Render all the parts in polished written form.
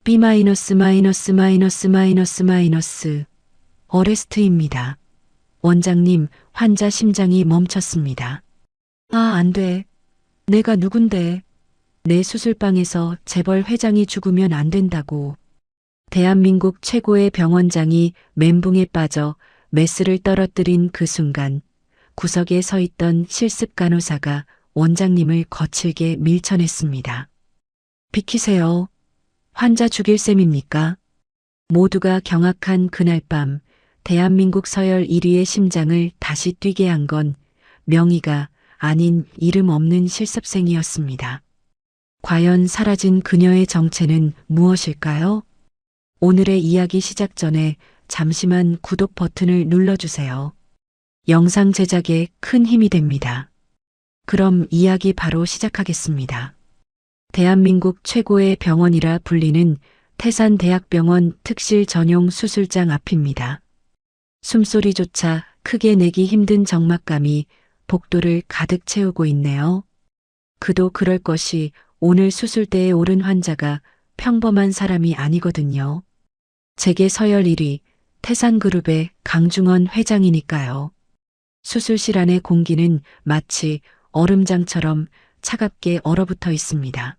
B 마이너스 마이너스 마이너스 마이너스 마이너스 어레스트입니다. 원장님, 환자 심장이 멈췄습니다. 아, 안 돼. 내가 누군데. 내 수술방에서 재벌 회장이 죽으면 안 된다고. 대한민국 최고의 병원장이 멘붕에 빠져 메스를 떨어뜨린 그 순간 구석에 서 있던 실습 간호사가 원장님을 거칠게 밀쳐냈습니다. 비키세요. 환자 죽일 셈입니까? 모두가 경악한 그날 밤 대한민국 서열 1위의 심장을 다시 뛰게 한 건 명의가 아닌 이름 없는 실습생이었습니다. 과연 사라진 그녀의 정체는 무엇일까요? 오늘의 이야기 시작 전에 잠시만 구독 버튼을 눌러주세요. 영상 제작에 큰 힘이 됩니다. 그럼 이야기 바로 시작하겠습니다. 대한민국 최고의 병원이라 불리는 태산대학병원 특실 전용 수술장 앞입니다. 숨소리조차 크게 내기 힘든 적막감이 복도를 가득 채우고 있네요. 그도 그럴 것이 오늘 수술대에 오른 환자가 평범한 사람이 아니거든요. 재계 서열 1위 태산그룹의 강중원 회장이니까요. 수술실 안의 공기는 마치 얼음장처럼 차갑게 얼어붙어 있습니다.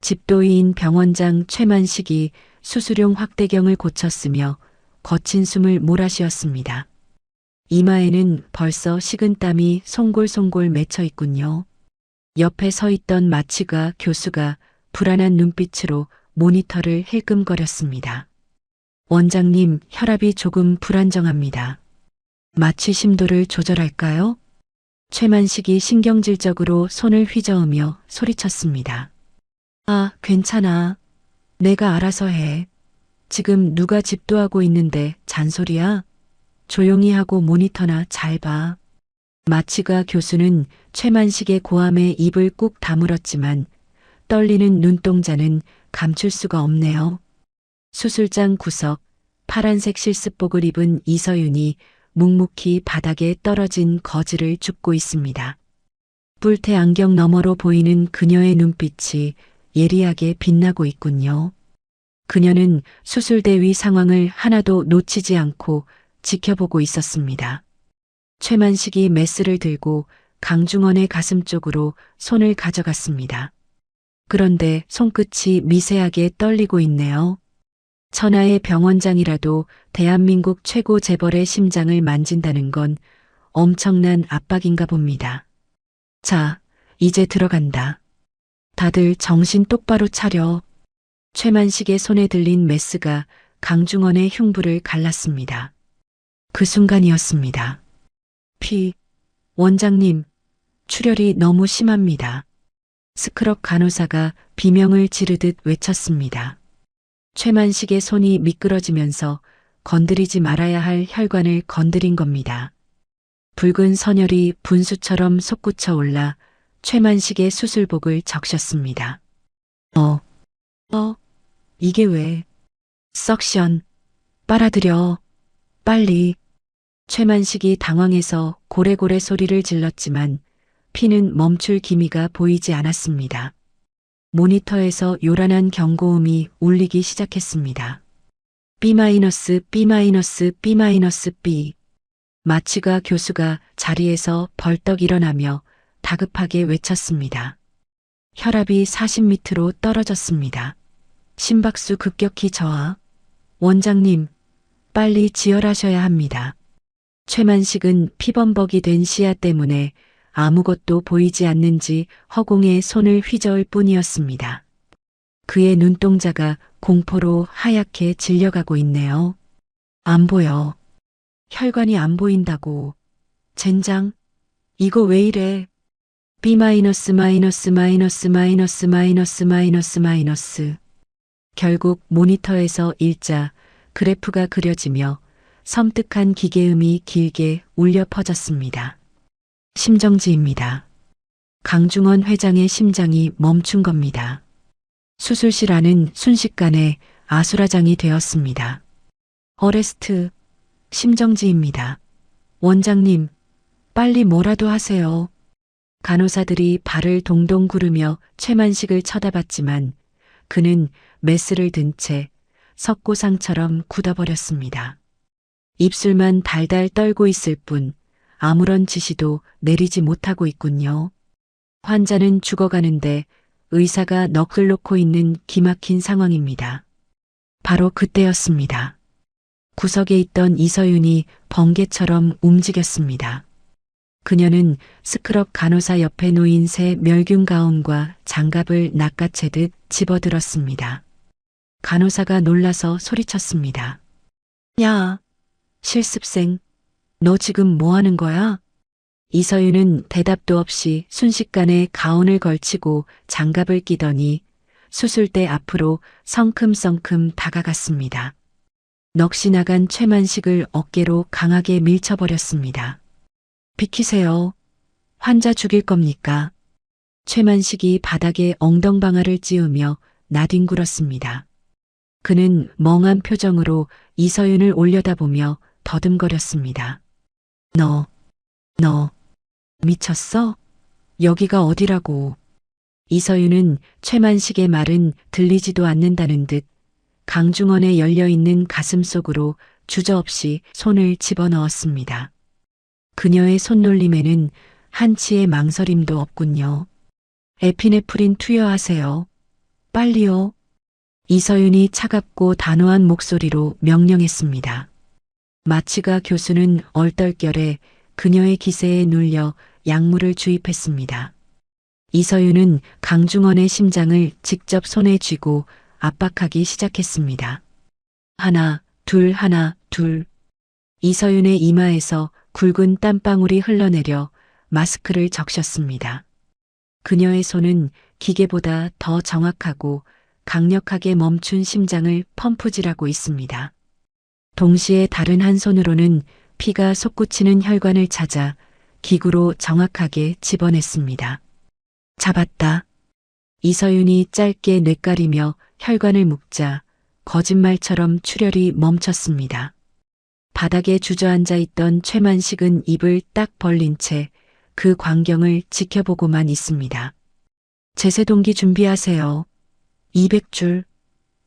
집도의인 병원장 최만식이 수술용 확대경을 고쳤으며 거친 숨을 몰아쉬었습니다. 이마에는 벌써 식은땀이 송골송골 맺혀 있군요. 옆에 서 있던 마취가 교수가 불안한 눈빛으로 모니터를 힐끔거렸습니다. 원장님, 혈압이 조금 불안정합니다. 마취 심도를 조절할까요? 최만식이 신경질적으로 손을 휘저으며 소리쳤습니다. 아, 괜찮아. 내가 알아서 해. 지금 누가 집도하고 있는데 잔소리야? 조용히 하고 모니터나 잘 봐. 마취가 교수는 최만식의 고함에 입을 꾹 다물었지만 떨리는 눈동자는 감출 수가 없네요. 수술장 구석, 파란색 실습복을 입은 이서윤이 묵묵히 바닥에 떨어진 거즈를 줍고 있습니다. 뿔테 안경 너머로 보이는 그녀의 눈빛이 예리하게 빛나고 있군요. 그녀는 수술대 위 상황을 하나도 놓치지 않고 지켜보고 있었습니다. 최만식이 메스를 들고 강중원의 가슴 쪽으로 손을 가져갔습니다. 그런데 손끝이 미세하게 떨리고 있네요. 천하의 병원장이라도 대한민국 최고 재벌의 심장을 만진다는 건 엄청난 압박인가 봅니다. 자, 이제 들어간다. 다들 정신 똑바로 차려. 최만식의 손에 들린 메스가 강중원의 흉부를 갈랐습니다. 그 순간이었습니다. 원장님, 출혈이 너무 심합니다. 스크럽 간호사가 비명을 지르듯 외쳤습니다. 최만식의 손이 미끄러지면서 건드리지 말아야 할 혈관을 건드린 겁니다. 붉은 선혈이 분수처럼 솟구쳐 올라 최만식의 수술복을 적셨습니다. 이게 왜? 석션, 빨아들여, 빨리. 최만식이 당황해서 고래고래 소리를 질렀지만 피는 멈출 기미가 보이지 않았습니다. 모니터에서 요란한 경고음이 울리기 시작했습니다. B-, B-, B-B. 마취가 교수가 자리에서 벌떡 일어나며 다급하게 외쳤습니다. 혈압이 40m로 떨어졌습니다. 심박수 급격히 저하. 원장님, 빨리 지혈하셔야 합니다. 최만식은 피범벅이 된 시야 때문에 아무것도 보이지 않는지 허공에 손을 휘저을 뿐이었습니다. 그의 눈동자가 공포로 하얗게 질려가고 있네요. 안 보여. 혈관이 안 보인다고. 젠장, 이거 왜 이래? B-. 결국 모니터에서 일자 그래프가 그려지며 섬뜩한 기계음이 길게 울려 퍼졌습니다. 심정지입니다. 강중원 회장의 심장이 멈춘 겁니다. 수술실 안은 순식간에 아수라장이 되었습니다. 어레스트, 심정지입니다. 원장님, 빨리 뭐라도 하세요. 간호사들이 발을 동동 구르며 최만식을 쳐다봤지만 그는 메스를 든 채 석고상처럼 굳어버렸습니다. 입술만 달달 떨고 있을 뿐 아무런 지시도 내리지 못하고 있군요. 환자는 죽어가는데 의사가 넋을 놓고 있는 기막힌 상황입니다. 바로 그때였습니다. 구석에 있던 이서윤이 번개처럼 움직였습니다. 그녀는 스크럽 간호사 옆에 놓인 새 멸균 가운과 장갑을 낚아채듯 집어들었습니다. 간호사가 놀라서 소리쳤습니다. 야, 실습생, 너 지금 뭐 하는 거야? 이서윤은 대답도 없이 순식간에 가운을 걸치고 장갑을 끼더니 수술대 앞으로 성큼성큼 다가갔습니다. 넋이 나간 최만식을 어깨로 강하게 밀쳐버렸습니다. 비키세요. 환자 죽일 겁니까? 최만식이 바닥에 엉덩방아를 찌우며 나뒹굴었습니다. 그는 멍한 표정으로 이서윤을 올려다보며 더듬거렸습니다. 너 미쳤어? 여기가 어디라고? 이서윤은 최만식의 말은 들리지도 않는다는 듯 강중원에 열려있는 가슴 속으로 주저없이 손을 집어넣었습니다. 그녀의 손놀림에는 한치의 망설임도 없군요. 에피네프린 투여하세요. 빨리요. 이서윤이 차갑고 단호한 목소리로 명령했습니다. 마치가 교수는 얼떨결에 그녀의 기세에 눌려 약물을 주입했습니다. 이서윤은 강중원의 심장을 직접 손에 쥐고 압박하기 시작했습니다. 하나, 둘. 이서윤의 이마에서 굵은 땀방울이 흘러내려 마스크를 적셨습니다. 그녀의 손은 기계보다 더 정확하고 강력하게 멈춘 심장을 펌프질하고 있습니다. 동시에 다른 한 손으로는 피가 솟구치는 혈관을 찾아 기구로 정확하게 집어냈습니다. 잡았다. 이서윤이 짧게 뇌까리며 혈관을 묶자 거짓말처럼 출혈이 멈췄습니다. 바닥에 주저앉아 있던 최만식은 입을 딱 벌린 채 그 광경을 지켜보고만 있습니다. 제세동기 준비하세요. 200줄.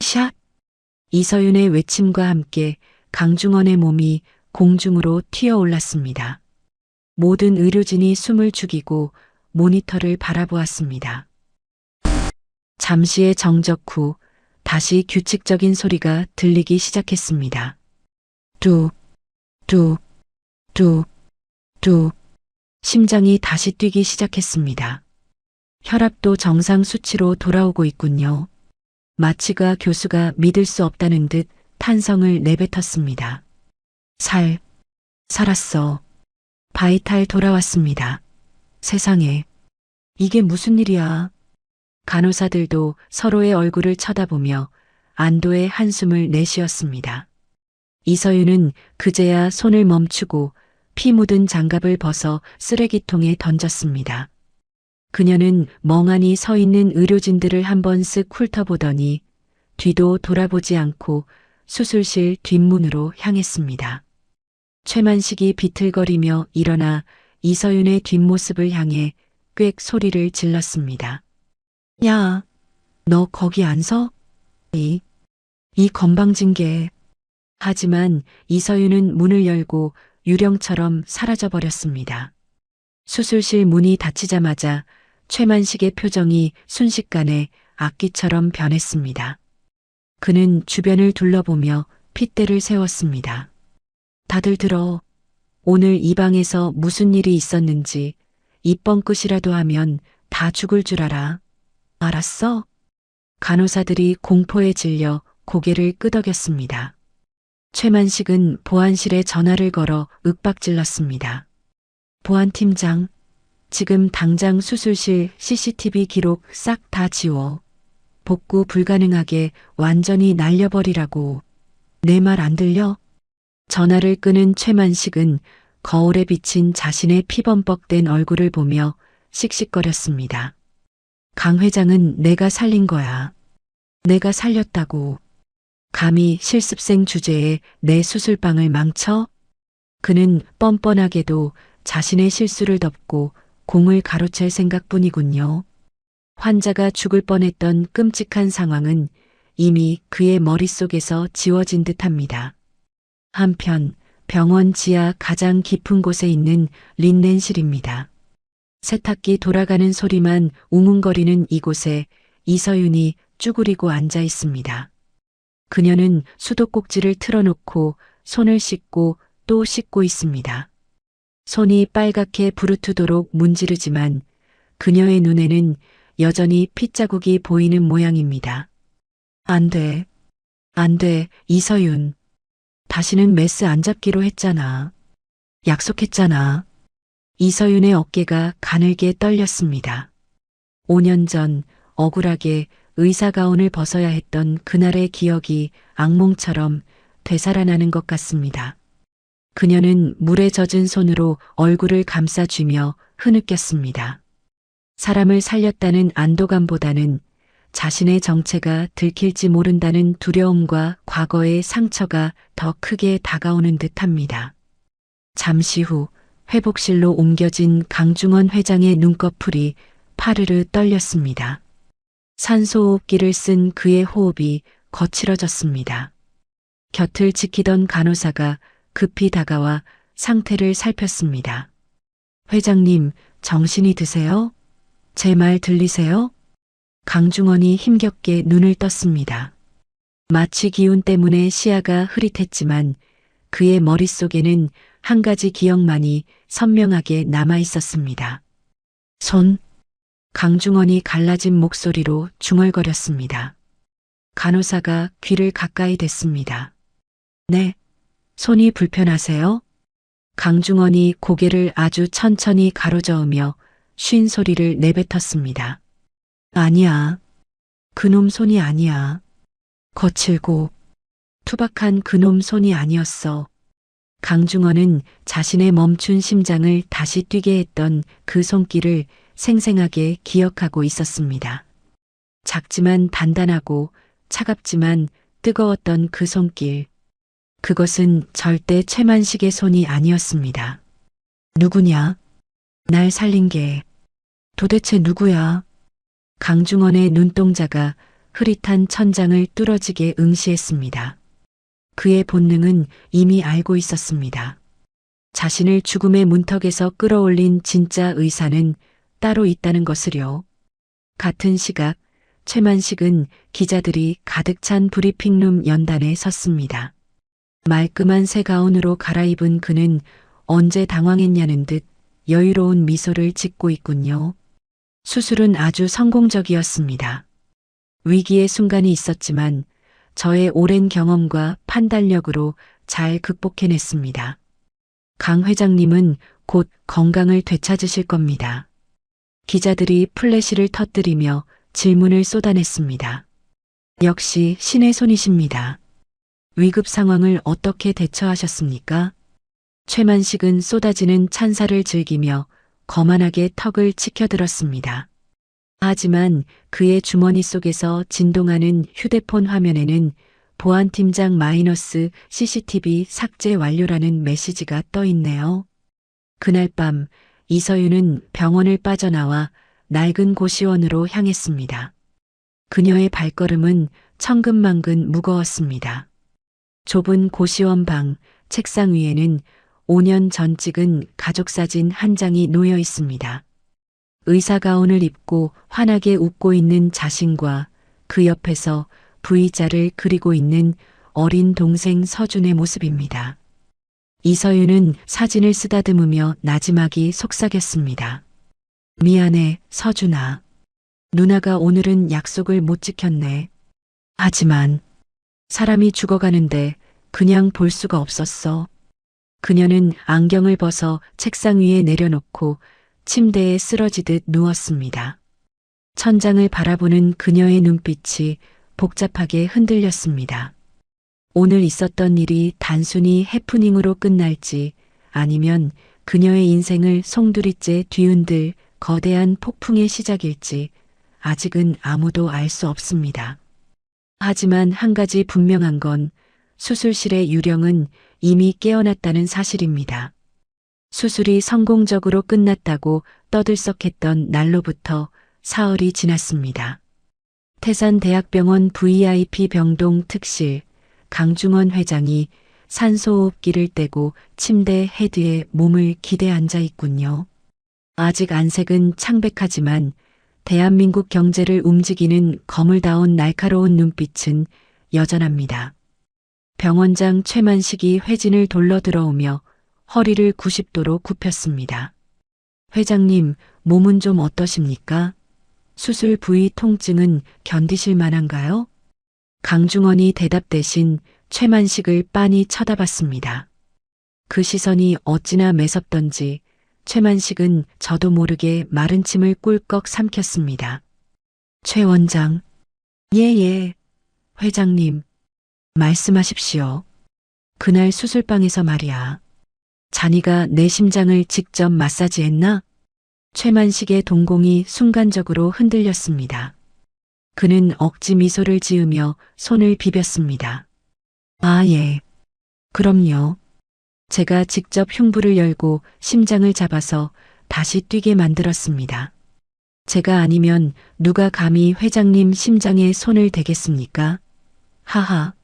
샷. 이서윤의 외침과 함께 강중원의 몸이 공중으로 튀어올랐습니다. 모든 의료진이 숨을 죽이고 모니터를 바라보았습니다. 잠시의 정적 후 다시 규칙적인 소리가 들리기 시작했습니다. 뚝. 심장이 다시 뛰기 시작했습니다. 혈압도 정상 수치로 돌아오고 있군요. 마치가 교수가 믿을 수 없다는 듯 탄성을 내뱉었습니다. 살았어. 바이탈 돌아왔습니다. 세상에. 이게 무슨 일이야. 간호사들도 서로의 얼굴을 쳐다보며 안도의 한숨을 내쉬었습니다. 이서윤은 그제야 손을 멈추고 피 묻은 장갑을 벗어 쓰레기통에 던졌습니다. 그녀는 멍하니 서 있는 의료진들을 한번 쓱 훑어보더니 뒤도 돌아보지 않고 수술실 뒷문으로 향했습니다. 최만식이 비틀거리며 일어나 이서윤의 뒷모습을 향해 꽥 소리를 질렀습니다. 야, 너 거기 안 서? 이 건방진 게. 하지만 이서윤은 문을 열고 유령처럼 사라져버렸습니다. 수술실 문이 닫히자마자 최만식의 표정이 순식간에 악귀처럼 변했습니다. 그는 주변을 둘러보며 핏대를 세웠습니다. 다들 들어. 오늘 이 방에서 무슨 일이 있었는지 입번끝이라도 하면 다 죽을 줄 알아. 알았어? 간호사들이 공포에 질려 고개를 끄덕였습니다. 최만식은 보안실에 전화를 걸어 윽박질렀습니다. 보안팀장, 지금 당장 수술실 CCTV 기록 싹 다 지워. 복구 불가능하게 완전히 날려버리라고. 내 말 안 들려? 전화를 끄는 최만식은 거울에 비친 자신의 피범벅된 얼굴을 보며 씩씩거렸습니다. 강 회장은 내가 살린 거야. 내가 살렸다고. 감히 실습생 주제에 내 수술방을 망쳐? 그는 뻔뻔하게도 자신의 실수를 덮고 공을 가로챌 생각뿐이군요. 환자가 죽을 뻔했던 끔찍한 상황은 이미 그의 머릿속에서 지워진 듯합니다. 한편 병원 지하 가장 깊은 곳에 있는 린넨실입니다. 세탁기 돌아가는 소리만 웅웅거리는 이곳에 이서윤이 쭈그리고 앉아 있습니다. 그녀는 수도꼭지를 틀어놓고 손을 씻고 또 씻고 있습니다. 손이 빨갛게 부르트도록 문지르지만 그녀의 눈에는 여전히 핏자국이 보이는 모양입니다. 안 돼. 안 돼, 이서윤. 다시는 메스 안 잡기로 했잖아. 약속했잖아. 이서윤의 어깨가 가늘게 떨렸습니다. 5년 전 억울하게 의사 가운을 벗어야 했던 그날의 기억이 악몽처럼 되살아나는 것 같습니다. 그녀는 물에 젖은 손으로 얼굴을 감싸쥐며 흐느꼈습니다. 사람을 살렸다는 안도감보다는 자신의 정체가 들킬지 모른다는 두려움과 과거의 상처가 더 크게 다가오는 듯합니다. 잠시 후 회복실로 옮겨진 강중원 회장의 눈꺼풀이 파르르 떨렸습니다. 산소호흡기를 쓴 그의 호흡이 거칠어졌습니다. 곁을 지키던 간호사가 급히 다가와 상태를 살폈습니다. 회장님, 정신이 드세요? 제 말 들리세요? 강중원이 힘겹게 눈을 떴습니다. 마취 기운 때문에 시야가 흐릿했지만 그의 머릿속에는 한 가지 기억만이 선명하게 남아 있었습니다. 손. 강중원이 갈라진 목소리로 중얼거렸습니다. 간호사가 귀를 가까이 댔습니다. 네. 손이 불편하세요? 강중원이 고개를 아주 천천히 가로저으며 쉰 소리를 내뱉었습니다. 아니야. 그놈 손이 아니야. 거칠고 투박한 그놈 손이 아니었어. 강중원은 자신의 멈춘 심장을 다시 뛰게 했던 그 손길을 생생하게 기억하고 있었습니다. 작지만 단단하고 차갑지만 뜨거웠던 그 손길. 그것은 절대 최만식의 손이 아니었습니다. 누구냐? 날 살린 게 도대체 누구야? 강중원의 눈동자가 흐릿한 천장을 뚫어지게 응시했습니다. 그의 본능은 이미 알고 있었습니다. 자신을 죽음의 문턱에서 끌어올린 진짜 의사는 따로 있다는 것을요. 같은 시각 최만식은 기자들이 가득 찬 브리핑룸 연단에 섰습니다. 말끔한 새 가운으로 갈아입은 그는 언제 당황했냐는 듯 여유로운 미소를 짓고 있군요. 수술은 아주 성공적이었습니다. 위기의 순간이 있었지만 저의 오랜 경험과 판단력으로 잘 극복해냈습니다. 강 회장님은 곧 건강을 되찾으실 겁니다. 기자들이 플래시를 터뜨리며 질문을 쏟아냈습니다. 역시 신의 손이십니다. 위급 상황을 어떻게 대처하셨습니까? 최만식은 쏟아지는 찬사를 즐기며 거만하게 턱을 치켜들었습니다. 하지만 그의 주머니 속에서 진동하는 휴대폰 화면에는 보안팀장 마이너스 CCTV 삭제 완료라는 메시지가 떠 있네요. 그날 밤 이서윤은 병원을 빠져나와 낡은 고시원으로 향했습니다. 그녀의 발걸음은 천근만근 무거웠습니다. 좁은 고시원 방 책상 위에는 5년 전 찍은 가족사진 한 장이 놓여 있습니다. 의사 가운을 입고 환하게 웃고 있는 자신과 그 옆에서 V자를 그리고 있는 어린 동생 서준의 모습입니다. 이서윤은 사진을 쓰다듬으며 나지막이 속삭였습니다. 미안해, 서준아. 누나가 오늘은 약속을 못 지켰네. 하지만 사람이 죽어가는데 그냥 볼 수가 없었어. 그녀는 안경을 벗어 책상 위에 내려놓고 침대에 쓰러지듯 누웠습니다. 천장을 바라보는 그녀의 눈빛이 복잡하게 흔들렸습니다. 오늘 있었던 일이 단순히 해프닝으로 끝날지 아니면 그녀의 인생을 송두리째 뒤흔들 거대한 폭풍의 시작일지 아직은 아무도 알 수 없습니다. 하지만 한 가지 분명한 건 수술실의 유령은 이미 깨어났다는 사실입니다. 수술이 성공적으로 끝났다고 떠들썩했던 날로부터 사흘이 지났습니다. 태산대학병원 VIP 병동 특실 강중원 회장이 산소호흡기를 떼고 침대 헤드에 몸을 기대 앉아 있군요. 아직 안색은 창백하지만 대한민국 경제를 움직이는 거물다운 날카로운 눈빛은 여전합니다. 병원장 최만식이 회진을 돌러 들어오며 허리를 90도로 굽혔습니다. 회장님, 몸은 좀 어떠십니까? 수술 부위 통증은 견디실 만한가요? 강중원이 대답 대신 최만식을 빤히 쳐다봤습니다. 그 시선이 어찌나 매섭던지 최만식은 저도 모르게 마른 침을 꿀꺽 삼켰습니다. 최 원장. 예. 회장님. 말씀하십시오. 그날 수술방에서 말이야. 자니가 내 심장을 직접 마사지했나? 최만식의 동공이 순간적으로 흔들렸습니다. 그는 억지 미소를 지으며 손을 비볐습니다. 아, 예. 그럼요. 제가 직접 흉부를 열고 심장을 잡아서 다시 뛰게 만들었습니다. 제가 아니면 누가 감히 회장님 심장에 손을 대겠습니까? 하하.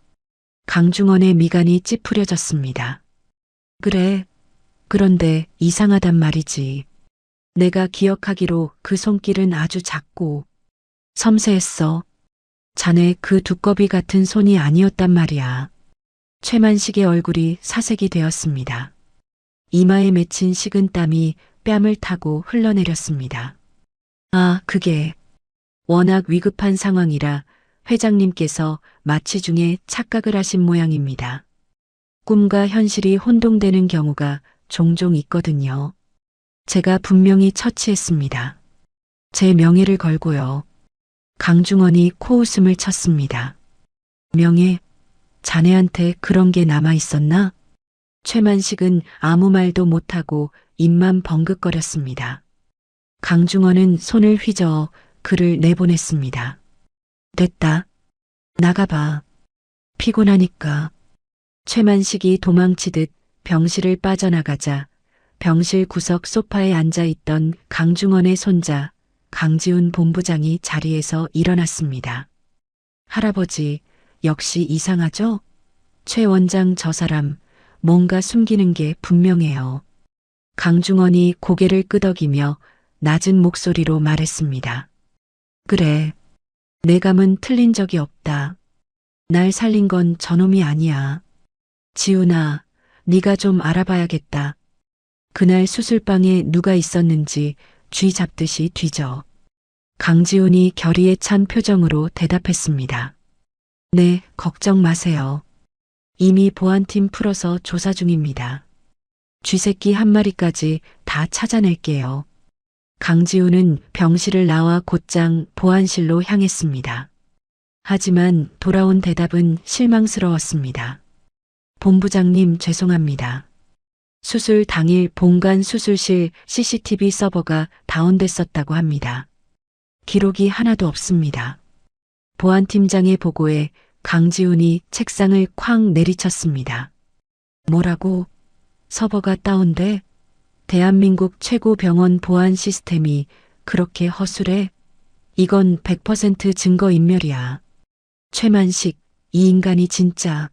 강중원의 미간이 찌푸려졌습니다. 그래. 그런데 이상하단 말이지. 내가 기억하기로 그 손길은 아주 작고 섬세했어. 자네 그 두꺼비 같은 손이 아니었단 말이야. 최만식의 얼굴이 사색이 되었습니다. 이마에 맺힌 식은땀이 뺨을 타고 흘러내렸습니다. 아, 그게 워낙 위급한 상황이라 회장님께서 마취 중에 착각을 하신 모양입니다. 꿈과 현실이 혼동되는 경우가 종종 있거든요. 제가 분명히 처치했습니다. 제 명예를 걸고요. 강중원이 코웃음을 쳤습니다. 명예? 자네한테 그런 게 남아 있었나? 최만식은 아무 말도 못하고 입만 벙긋거렸습니다. 강중원은 손을 휘저어 그를 내보냈습니다. 됐다. 나가봐. 피곤하니까. 최만식이 도망치듯 병실을 빠져나가자 병실 구석 소파에 앉아있던 강중원의 손자 강지훈 본부장이 자리에서 일어났습니다. 할아버지, 역시 이상하죠? 최 원장 저 사람 뭔가 숨기는 게 분명해요. 강중원이 고개를 끄덕이며 낮은 목소리로 말했습니다. 그래. 내 감은 틀린 적이 없다. 날 살린 건 저놈이 아니야. 지훈아, 네가 좀 알아봐야겠다. 그날 수술방에 누가 있었는지 쥐 잡듯이 뒤져. 강지훈이 결의에 찬 표정으로 대답했습니다. 네, 걱정 마세요. 이미 보안팀 풀어서 조사 중입니다. 쥐새끼 한 마리까지 다 찾아낼게요. 강지훈은 병실을 나와 곧장 보안실로 향했습니다. 하지만 돌아온 대답은 실망스러웠습니다. 본부장님 죄송합니다. 수술 당일 본관 수술실 CCTV 서버가 다운됐었다고 합니다. 기록이 하나도 없습니다. 보안팀장의 보고에 강지훈이 책상을 쾅 내리쳤습니다. 뭐라고? 서버가 다운돼? 대한민국 최고 병원 보안 시스템이 그렇게 허술해? 이건 100% 증거인멸이야. 최만식, 이 인간이 진짜.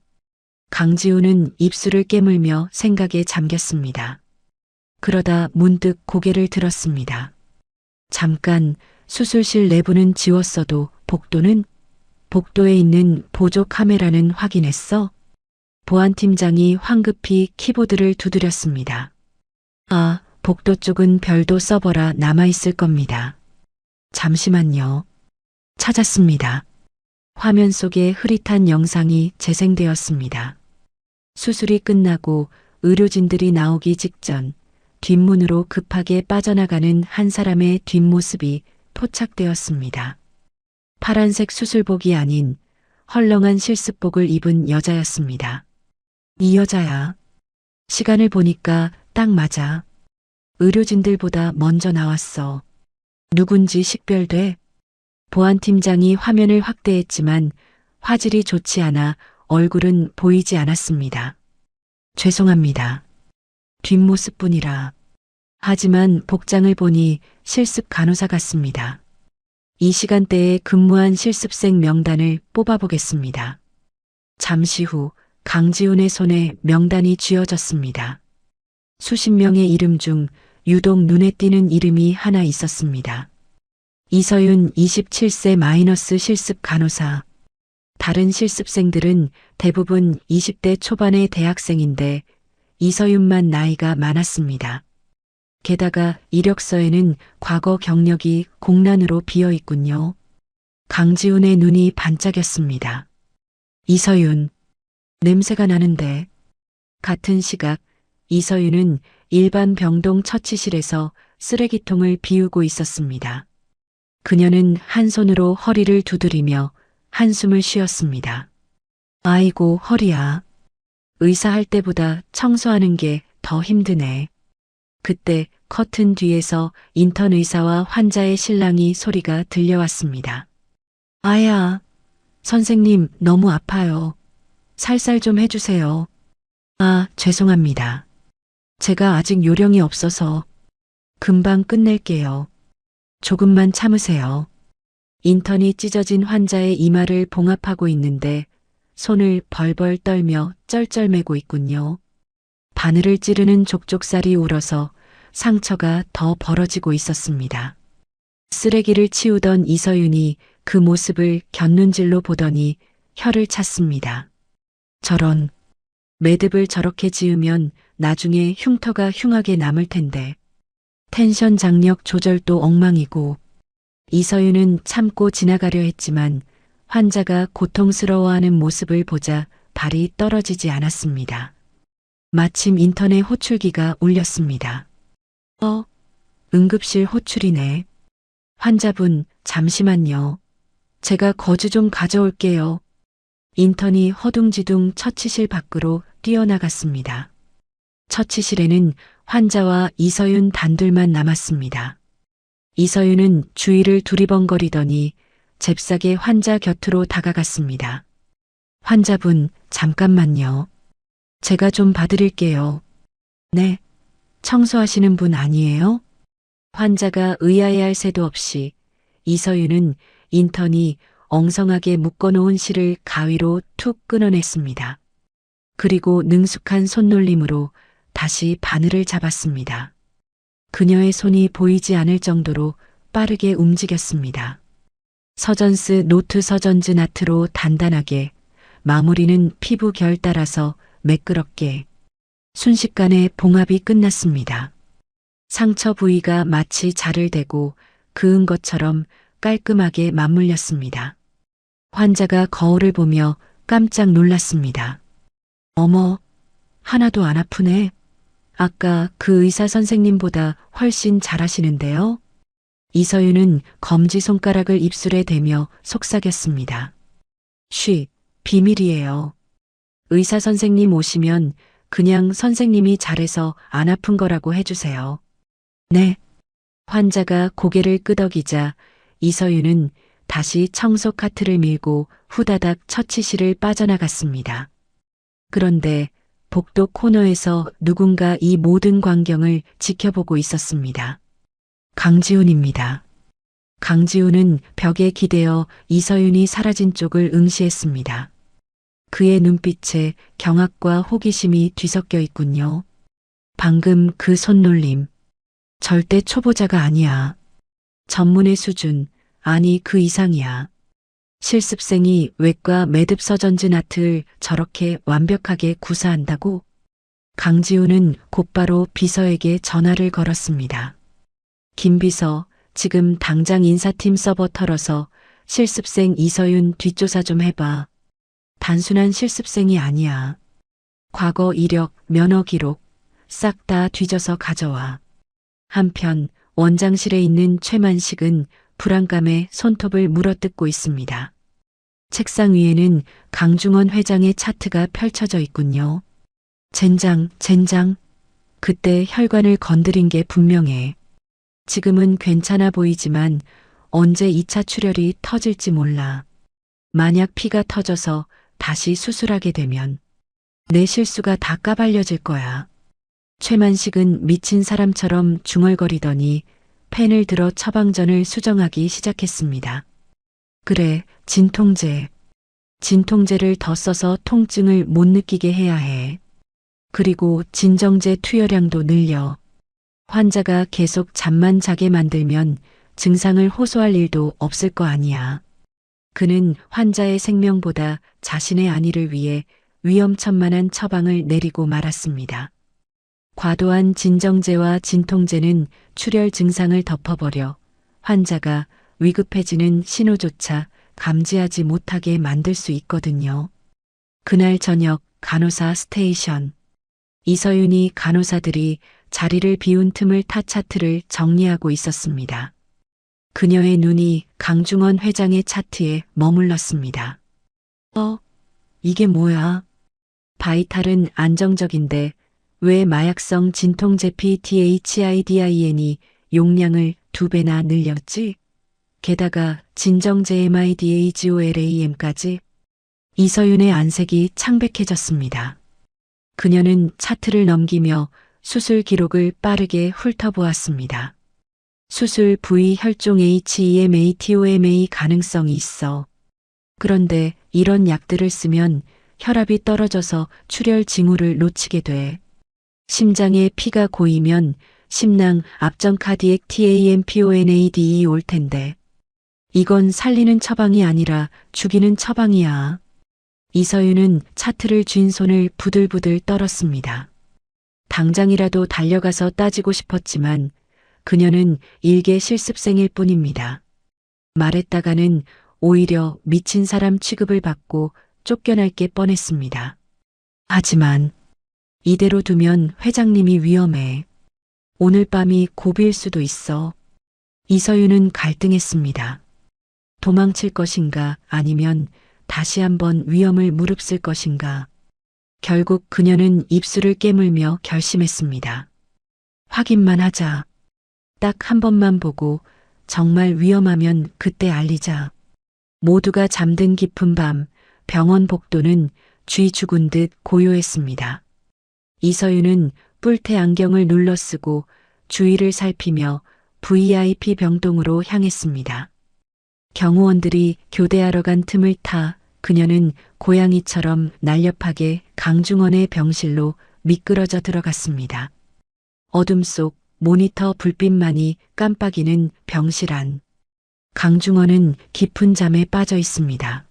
강지훈은 입술을 깨물며 생각에 잠겼습니다. 그러다 문득 고개를 들었습니다. 잠깐 수술실 내부는 지웠어도 복도는? 복도에 있는 보조 카메라는 확인했어? 보안팀장이 황급히 키보드를 두드렸습니다. 아, 복도 쪽은 별도 서버라 남아있을 겁니다. 잠시만요. 찾았습니다. 화면 속에 흐릿한 영상이 재생되었습니다. 수술이 끝나고 의료진들이 나오기 직전 뒷문으로 급하게 빠져나가는 한 사람의 뒷모습이 포착되었습니다. 파란색 수술복이 아닌 헐렁한 실습복을 입은 여자였습니다. 이 여자야. 시간을 보니까 딱 맞아. 의료진들보다 먼저 나왔어. 누군지 식별돼? 보안팀장이 화면을 확대했지만 화질이 좋지 않아 얼굴은 보이지 않았습니다. 죄송합니다. 뒷모습뿐이라. 하지만 복장을 보니 실습 간호사 같습니다. 이 시간대에 근무한 실습생 명단을 뽑아보겠습니다. 잠시 후 강지훈의 손에 명단이 쥐어졌습니다. 수십 명의 이름 중 유독 눈에 띄는 이름이 하나 있었습니다. 이서윤 27세 실습 간호사. 다른 실습생들은 대부분 20대 초반의 대학생인데 이서윤만 나이가 많았습니다. 게다가 이력서에는 과거 경력이 공란으로 비어 있군요. 강지훈의 눈이 반짝였습니다. 이서윤, 냄새가 나는데. 같은 시각 이서윤은 일반 병동 처치실에서 쓰레기통을 비우고 있었습니다. 그녀는 한 손으로 허리를 두드리며 한숨을 쉬었습니다. 아이고 허리야. 의사 할 때보다 청소하는 게 더 힘드네. 그때 커튼 뒤에서 인턴 의사와 환자의 실랑이 소리가 들려왔습니다. 아야, 선생님 너무 아파요. 살살 좀 해주세요. 아, 죄송합니다. 제가 아직 요령이 없어서. 금방 끝낼게요. 조금만 참으세요. 인턴이 찢어진 환자의 이마를 봉합하고 있는데 손을 벌벌 떨며 쩔쩔매고 있군요. 바늘을 찌르는 족족살이 울어서 상처가 더 벌어지고 있었습니다. 쓰레기를 치우던 이서윤이 그 모습을 곁눈질로 보더니 혀를 찼습니다. 저런, 매듭을 저렇게 지으면 나중에 흉터가 흉하게 남을 텐데. 텐션 장력 조절도 엉망이고. 이서윤은 참고 지나가려 했지만 환자가 고통스러워하는 모습을 보자 발이 떨어지지 않았습니다. 마침 인턴의 호출기가 울렸습니다. 응급실 호출이네. 환자분, 잠시만요. 제가 거즈 좀 가져올게요. 인턴이 허둥지둥 처치실 밖으로 뛰어나갔습니다. 처치실에는 환자와 이서윤 단둘만 남았습니다. 이서윤은 주위를 두리번거리더니 잽싸게 환자 곁으로 다가갔습니다. 환자분, 잠깐만요. 제가 좀 봐드릴게요. 네, 청소하시는 분 아니에요? 환자가 의아해할 새도 없이 이서윤은 인턴이 엉성하게 묶어놓은 실을 가위로 툭 끊어냈습니다. 그리고 능숙한 손놀림으로 다시 바늘을 잡았습니다. 그녀의 손이 보이지 않을 정도로 빠르게 움직였습니다. 서전스 노트 서전즈 나트로 단단하게, 마무리는 피부 결 따라서 매끄럽게. 순식간에 봉합이 끝났습니다. 상처 부위가 마치 자를 대고 그은 것처럼 깔끔하게 맞물렸습니다. 환자가 거울을 보며 깜짝 놀랐습니다. 어머, 하나도 안 아프네. 아까 그 의사 선생님보다 훨씬 잘하시는데요? 이서윤은 검지손가락을 입술에 대며 속삭였습니다. 쉬, 비밀이에요. 의사 선생님 오시면 그냥 선생님이 잘해서 안 아픈 거라고 해주세요. 네. 환자가 고개를 끄덕이자 이서윤은 다시 청소 카트를 밀고 후다닥 처치실을 빠져나갔습니다. 그런데 복도 코너에서 누군가 이 모든 광경을 지켜보고 있었습니다. 강지훈입니다. 강지훈은 벽에 기대어 이서윤이 사라진 쪽을 응시했습니다. 그의 눈빛에 경악과 호기심이 뒤섞여 있군요. 방금 그 손놀림. 절대 초보자가 아니야. 전문의 수준, 아니 그 이상이야. 실습생이 외과 매듭 서전즈 나트를 저렇게 완벽하게 구사한다고? 강지훈은 곧바로 비서에게 전화를 걸었습니다. 김 비서, 지금 당장 인사팀 서버 털어서 실습생 이서윤 뒷조사 좀 해봐. 단순한 실습생이 아니야. 과거 이력, 면허 기록 싹 다 뒤져서 가져와. 한편 원장실에 있는 최만식은 불안감에 손톱을 물어뜯고 있습니다. 책상 위에는 강중원 회장의 차트가 펼쳐져 있군요. 젠장. 그때 혈관을 건드린 게 분명해. 지금은 괜찮아 보이지만 언제 2차 출혈이 터질지 몰라. 만약 피가 터져서 다시 수술하게 되면 내 실수가 다 까발려질 거야. 최만식은 미친 사람처럼 중얼거리더니 펜을 들어 처방전을 수정하기 시작했습니다. 그래, 진통제. 진통제를 더 써서 통증을 못 느끼게 해야 해. 그리고 진정제 투여량도 늘려. 환자가 계속 잠만 자게 만들면 증상을 호소할 일도 없을 거 아니야. 그는 환자의 생명보다 자신의 안위를 위해 위험천만한 처방을 내리고 말았습니다. 과도한 진정제와 진통제는 출혈 증상을 덮어버려 환자가 위급해지는 신호조차 감지하지 못하게 만들 수 있거든요. 그날 저녁 간호사 스테이션. 이서윤이 간호사들이 자리를 비운 틈을 타 차트를 정리하고 있었습니다. 그녀의 눈이 강중원 회장의 차트에 머물렀습니다. 이게 뭐야? 바이탈은 안정적인데 왜 마약성 진통제 PTHIDIN이 용량을 2배나 늘렸지? 게다가 진정제 MIDAGOLAM까지. 이서윤의 안색이 창백해졌습니다. 그녀는 차트를 넘기며 수술 기록을 빠르게 훑어보았습니다. 수술 부위 혈종 HEMATOMA 가능성이 있어. 그런데 이런 약들을 쓰면 혈압이 떨어져서 출혈 징후를 놓치게 돼. 심장에 피가 고이면 심낭 압정 카디액 TAMPONADE 올 텐데. 이건 살리는 처방이 아니라 죽이는 처방이야. 이서윤은 차트를 쥔 손을 부들부들 떨었습니다. 당장이라도 달려가서 따지고 싶었지만 그녀는 일개 실습생일 뿐입니다. 말했다가는 오히려 미친 사람 취급을 받고 쫓겨날 게 뻔했습니다. 하지만 이대로 두면 회장님이 위험해. 오늘 밤이 고비일 수도 있어. 이서윤은 갈등했습니다. 도망칠 것인가 아니면 다시 한번 위험을 무릅쓸 것인가. 결국 그녀는 입술을 깨물며 결심했습니다. 확인만 하자. 딱 한 번만 보고 정말 위험하면 그때 알리자. 모두가 잠든 깊은 밤 병원 복도는 쥐 죽은 듯 고요했습니다. 이서윤은 뿔테 안경을 눌러쓰고 주위를 살피며 VIP 병동으로 향했습니다. 경호원들이 교대하러 간 틈을 타 그녀는 고양이처럼 날렵하게 강중원의 병실로 미끄러져 들어갔습니다. 어둠 속 모니터 불빛만이 깜빡이는 병실 안. 강중원은 깊은 잠에 빠져 있습니다.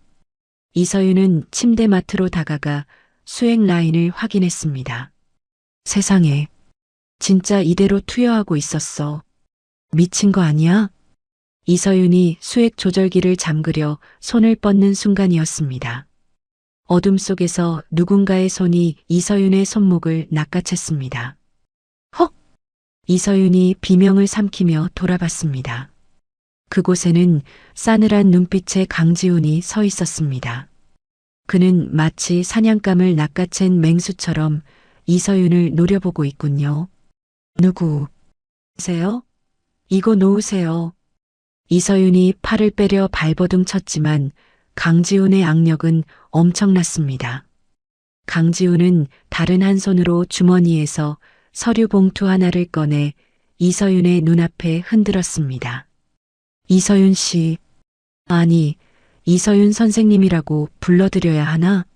이서윤은 침대맡으로 다가가 수액 라인을 확인했습니다. 세상에, 진짜 이대로 투여하고 있었어. 미친 거 아니야? 이서윤이 수액 조절기를 잠그려 손을 뻗는 순간이었습니다. 어둠 속에서 누군가의 손이 이서윤의 손목을 낚아챘습니다. 헉! 이서윤이 비명을 삼키며 돌아봤습니다. 그곳에는 싸늘한 눈빛의 강지훈이 서 있었습니다. 그는 마치 사냥감을 낚아챈 맹수처럼 이서윤을 노려보고 있군요. 누구세요? 이거 놓으세요. 이서윤이 팔을 빼려 발버둥 쳤지만 강지훈의 악력은 엄청났습니다. 강지훈은 다른 한 손으로 주머니에서 서류 봉투 하나를 꺼내 이서윤의 눈앞에 흔들었습니다. 이서윤 씨, 아니, 이서윤 선생님이라고 불러드려야 하나?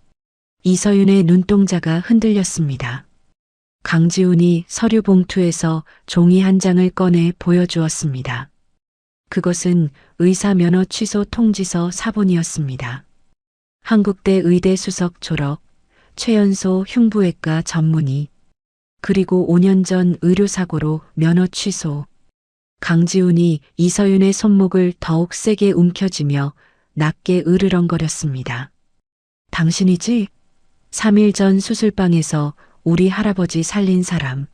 이서윤의 눈동자가 흔들렸습니다. 강지훈이 서류 봉투에서 종이 한 장을 꺼내 보여주었습니다. 그것은 의사 면허 취소 통지서 사본이었습니다. 한국대 의대 수석 졸업, 최연소 흉부외과 전문의, 그리고 5년 전 의료사고로 면허 취소. 강지훈이 이서윤의 손목을 더욱 세게 움켜쥐며 낮게 으르렁거렸습니다. 당신이지? 3일 전 수술방에서 우리 할아버지 살린 사람.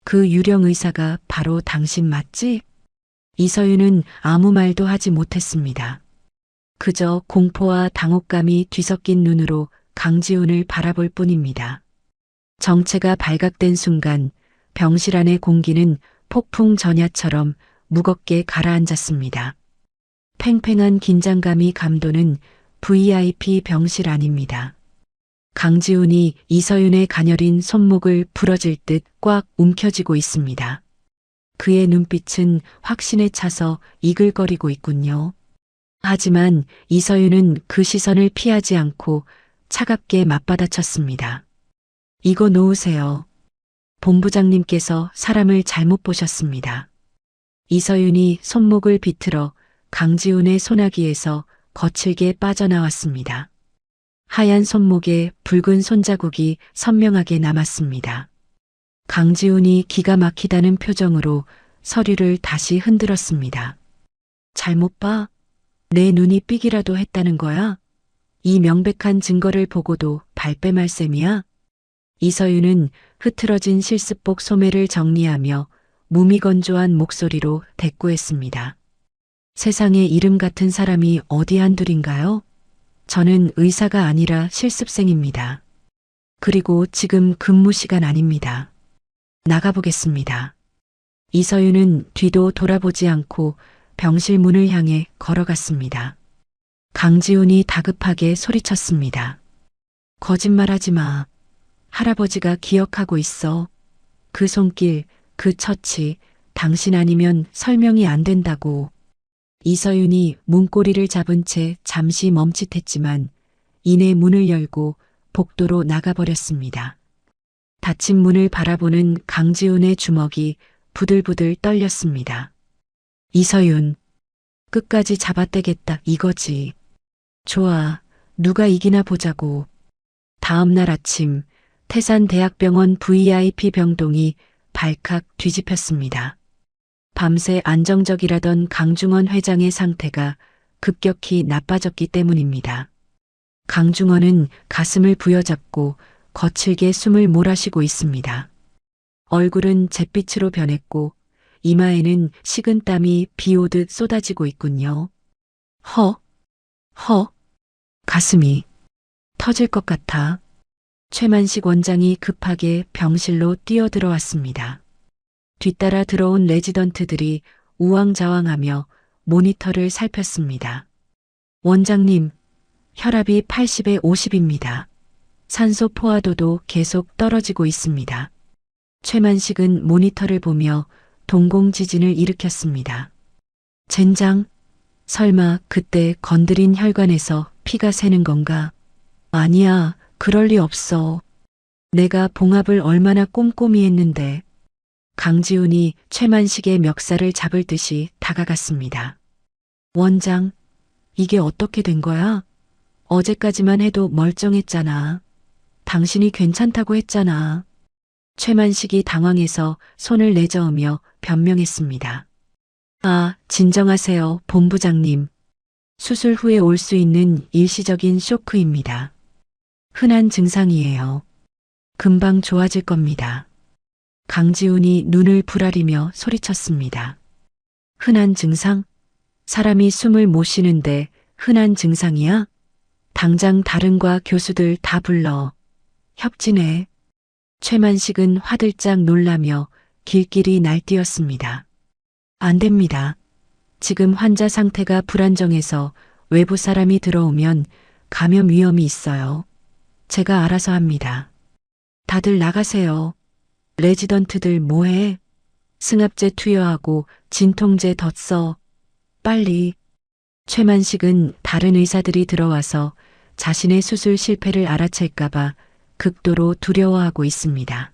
그 유령 의사가 바로 당신 맞지? 이서윤은 아무 말도 하지 못했습니다. 그저 공포와 당혹감이 뒤섞인 눈으로 강지훈을 바라볼 뿐입니다. 정체가 발각된 순간 병실 안의 공기는 폭풍 전야처럼 무겁게 가라앉았습니다. 팽팽한 긴장감이 감도는 VIP 병실 안입니다. 강지훈이 이서윤의 가녀린 손목을 부러질 듯 꽉 움켜쥐고 있습니다. 그의 눈빛은 확신에 차서 이글거리고 있군요. 하지만 이서윤은 그 시선을 피하지 않고 차갑게 맞받아쳤습니다. 이거 놓으세요. 본부장님께서 사람을 잘못 보셨습니다. 이서윤이 손목을 비틀어 강지훈의 소나기에서 거칠게 빠져나왔습니다. 하얀 손목에 붉은 손자국이 선명하게 남았습니다. 강지훈이 기가 막히다는 표정으로 서류를 다시 흔들었습니다. 잘못 봐? 내 눈이 삐기라도 했다는 거야? 이 명백한 증거를 보고도 발뺌할 셈이야? 이서윤은 흐트러진 실습복 소매를 정리하며 무미건조한 목소리로 대꾸했습니다. 세상에 이름 같은 사람이 어디 한둘인가요? 저는 의사가 아니라 실습생입니다. 그리고 지금 근무 시간 아닙니다. 나가보겠습니다. 이서윤은 뒤도 돌아보지 않고 병실 문을 향해 걸어갔습니다. 강지훈이 다급하게 소리쳤습니다. 거짓말하지 마. 할아버지가 기억하고 있어. 그 손길, 그 처치, 당신 아니면 설명이 안 된다고. 이서윤이 문고리를 잡은 채 잠시 멈칫했지만 이내 문을 열고 복도로 나가버렸습니다. 닫힌 문을 바라보는 강지훈의 주먹이 부들부들 떨렸습니다. 이서윤, 끝까지 잡아떼겠다 이거지. 좋아, 누가 이기나 보자고. 다음 날 아침 태산대학병원 VIP 병동이 발칵 뒤집혔습니다. 밤새 안정적이라던 강중원 회장의 상태가 급격히 나빠졌기 때문입니다. 강중원은 가슴을 부여잡고 거칠게 숨을 몰아쉬고 있습니다. 얼굴은 잿빛으로 변했고 이마에는 식은땀이 비 오듯 쏟아지고 있군요. 가슴이 터질 것 같아. 최만식 원장이 급하게 병실로 뛰어들어왔습니다. 뒤따라 들어온 레지던트들이 우왕좌왕하며 모니터를 살폈습니다. 원장님, 혈압이 80에 50입니다. 산소 포화도도 계속 떨어지고 있습니다. 최만식은 모니터를 보며 동공지진을 일으켰습니다. 젠장, 설마 그때 건드린 혈관에서 피가 새는 건가? 아니야, 그럴 리 없어. 내가 봉합을 얼마나 꼼꼼히 했는데. 강지훈이 최만식의 멱살을 잡을 듯이 다가갔습니다. 원장, 이게 어떻게 된 거야? 어제까지만 해도 멀쩡했잖아. 당신이 괜찮다고 했잖아. 최만식이 당황해서 손을 내저으며 변명했습니다. 아, 진정하세요, 본부장님. 수술 후에 올 수 있는 일시적인 쇼크입니다. 흔한 증상이에요. 금방 좋아질 겁니다. 강지훈이 눈을 부라리며 소리쳤습니다. 흔한 증상? 사람이 숨을 못 쉬는데 흔한 증상이야? 당장 다른과 교수들 다 불러. 협진해. 최만식은 화들짝 놀라며 길길이 날뛰었습니다. 안 됩니다. 지금 환자 상태가 불안정해서 외부 사람이 들어오면 감염 위험이 있어요. 제가 알아서 합니다. 다들 나가세요. 레지던트들 뭐해? 승합제 투여하고 진통제 덧써. 빨리. 최만식은 다른 의사들이 들어와서 자신의 수술 실패를 알아챌까봐 극도로 두려워하고 있습니다.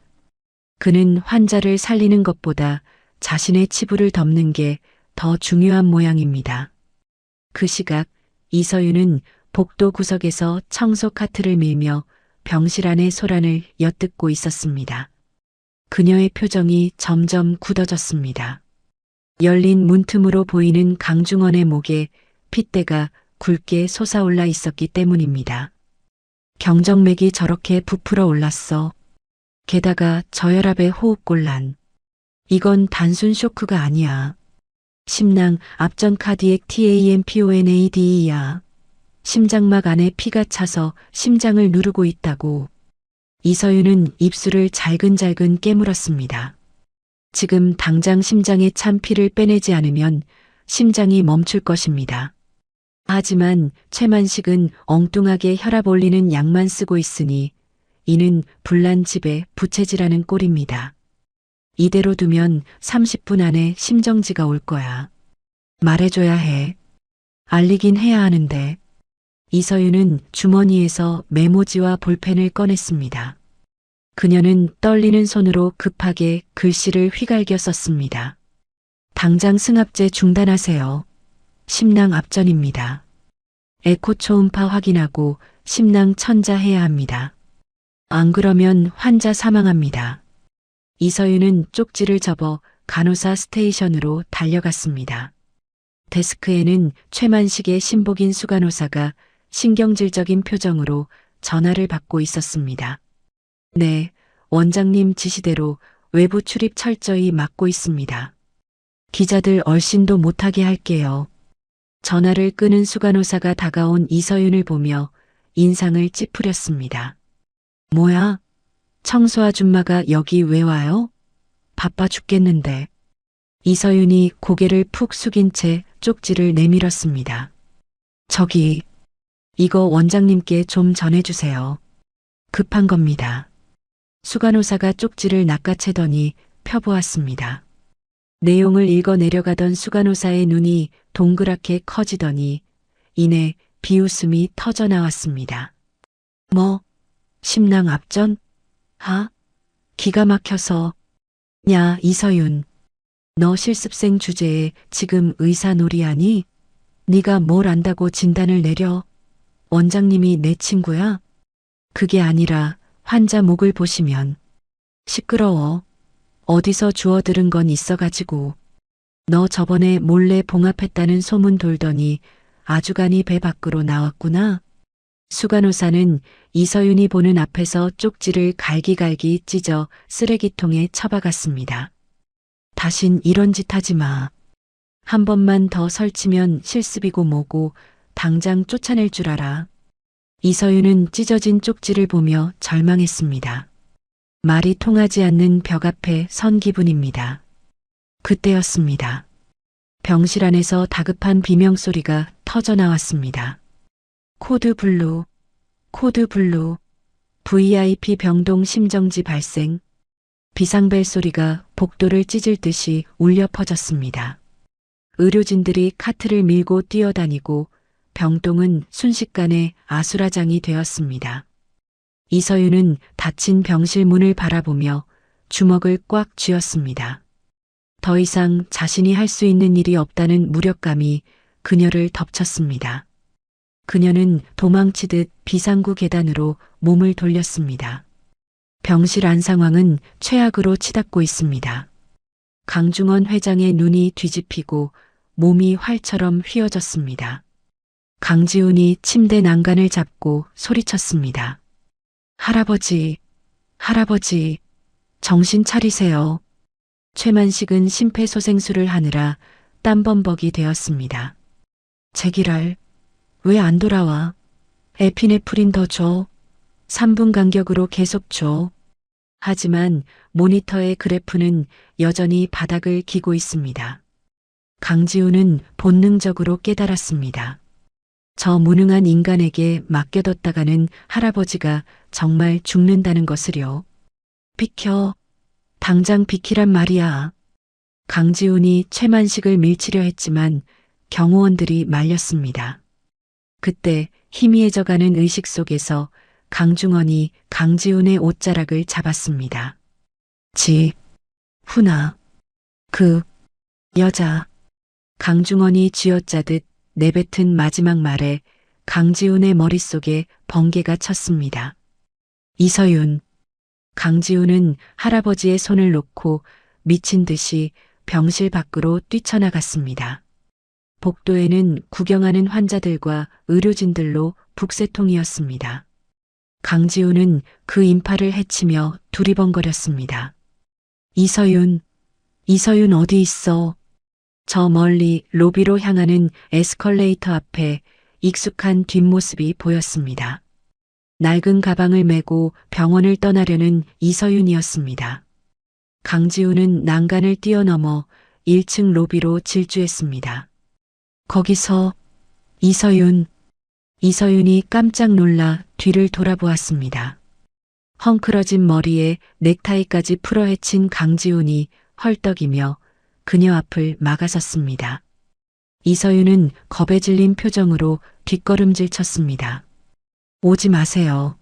그는 환자를 살리는 것보다 자신의 치부를 덮는 게 더 중요한 모양입니다. 그 시각 이서윤은 복도 구석에서 청소 카트를 밀며 병실 안의 소란을 엿듣고 있었습니다. 그녀의 표정이 점점 굳어졌습니다. 열린 문틈으로 보이는 강중원의 목에 핏대가 굵게 솟아올라 있었기 때문입니다. 경정맥이 저렇게 부풀어 올랐어. 게다가 저혈압의 호흡곤란. 이건 단순 쇼크가 아니야. 심낭 앞전 카디액 TAMPONADE야. 심장막 안에 피가 차서 심장을 누르고 있다고. 이서윤은 입술을 잘근잘근 깨물었습니다. 지금 당장 심장에 찬 피를 빼내지 않으면 심장이 멈출 것입니다. 하지만 최만식은 엉뚱하게 혈압 올리는 약만 쓰고 있으니 이는 불난 집에 부채질하는 꼴입니다. 이대로 두면 30분 안에 심정지가 올 거야. 말해줘야 해. 알리긴 해야 하는데. 이서윤은 주머니에서 메모지와 볼펜을 꺼냈습니다. 그녀는 떨리는 손으로 급하게 글씨를 휘갈겨 썼습니다. 당장 승합제 중단하세요. 심낭 압전입니다. 에코 초음파 확인하고 심낭 천자해야 합니다. 안 그러면 환자 사망합니다. 이서윤은 쪽지를 접어 간호사 스테이션으로 달려갔습니다. 데스크에는 최만식의 신복인 수간호사가 신경질적인 표정으로 전화를 받고 있었습니다. 네, 원장님 지시대로 외부 출입 철저히 막고 있습니다. 기자들 얼씬도 못하게 할게요. 전화를 끄는 수간호사가 다가온 이서윤을 보며 인상을 찌푸렸습니다. 뭐야? 청소 아줌마가 여기 왜 와요? 바빠 죽겠는데. 이서윤이 고개를 푹 숙인 채 쪽지를 내밀었습니다. 저기, 이거 원장님께 좀 전해주세요. 급한 겁니다. 수간호사가 쪽지를 낚아채더니 펴보았습니다. 내용을 읽어 내려가던 수간호사의 눈이 동그랗게 커지더니 이내 비웃음이 터져 나왔습니다. 뭐? 심낭 압전? 기가 막혀서. 야, 이서윤. 너 실습생 주제에 지금 의사 놀이하니? 네가 뭘 안다고 진단을 내려? 원장님이 내 친구야? 그게 아니라 환자 목을 보시면. 시끄러워. 어디서 주워 들은 건 있어가지고. 너 저번에 몰래 봉합했다는 소문 돌더니 아주간이 배 밖으로 나왔구나. 수간호사는 이서윤이 보는 앞에서 쪽지를 갈기갈기 찢어 쓰레기통에 처박았습니다. 다신 이런 짓 하지 마. 한 번만 더 설치면 실습이고 뭐고 당장 쫓아낼 줄 알아. 이서윤은 찢어진 쪽지를 보며 절망했습니다. 말이 통하지 않는 벽 앞에 선 기분입니다. 그때였습니다. 병실 안에서 다급한 비명소리가 터져 나왔습니다. 코드 블루, 코드 블루, VIP 병동 심정지 발생. 비상벨 소리가 복도를 찢을 듯이 울려 퍼졌습니다. 의료진들이 카트를 밀고 뛰어다니고 병동은 순식간에 아수라장이 되었습니다. 이서윤은 닫힌 병실 문을 바라보며 주먹을 꽉 쥐었습니다. 더 이상 자신이 할 수 있는 일이 없다는 무력감이 그녀를 덮쳤습니다. 그녀는 도망치듯 비상구 계단으로 몸을 돌렸습니다. 병실 안 상황은 최악으로 치닫고 있습니다. 강중원 회장의 눈이 뒤집히고 몸이 활처럼 휘어졌습니다. 강지훈이 침대 난간을 잡고 소리쳤습니다. 할아버지, 할아버지, 정신 차리세요. 최만식은 심폐소생술을 하느라 땀범벅이 되었습니다. 제기랄, 왜 안 돌아와? 에피네프린 더 줘. 3분 간격으로 계속 줘. 하지만 모니터의 그래프는 여전히 바닥을 기고 있습니다. 강지훈은 본능적으로 깨달았습니다. 저 무능한 인간에게 맡겨뒀다가는 할아버지가 정말 죽는다는 것을요. 비켜. 당장 비키란 말이야. 강지훈이 최만식을 밀치려 했지만 경호원들이 말렸습니다. 그때 희미해져가는 의식 속에서 강중원이 강지훈의 옷자락을 잡았습니다. 훈아. 그 여자. 강중원이 쥐어짜듯 내뱉은 마지막 말에 강지훈의 머릿속에 번개가 쳤습니다. 이서윤. 강지훈은 할아버지의 손을 놓고 미친 듯이 병실 밖으로 뛰쳐나갔습니다. 복도에는 구경하는 환자들과 의료진들로 북새통이었습니다. 강지훈은 그 인파를 헤치며 두리번거렸습니다. 이서윤, 이서윤 어디 있어? 저 멀리 로비로 향하는 에스컬레이터 앞에 익숙한 뒷모습이 보였습니다. 낡은 가방을 메고 병원을 떠나려는 이서윤이었습니다. 강지훈은 난간을 뛰어넘어 1층 로비로 질주했습니다. 거기서 이서윤이 깜짝 놀라 뒤를 돌아보았습니다. 헝클어진 머리에 넥타이까지 풀어헤친 강지훈이 헐떡이며 그녀 앞을 막아섰습니다. 이서윤은 겁에 질린 표정으로 뒷걸음질 쳤습니다. 오지 마세요.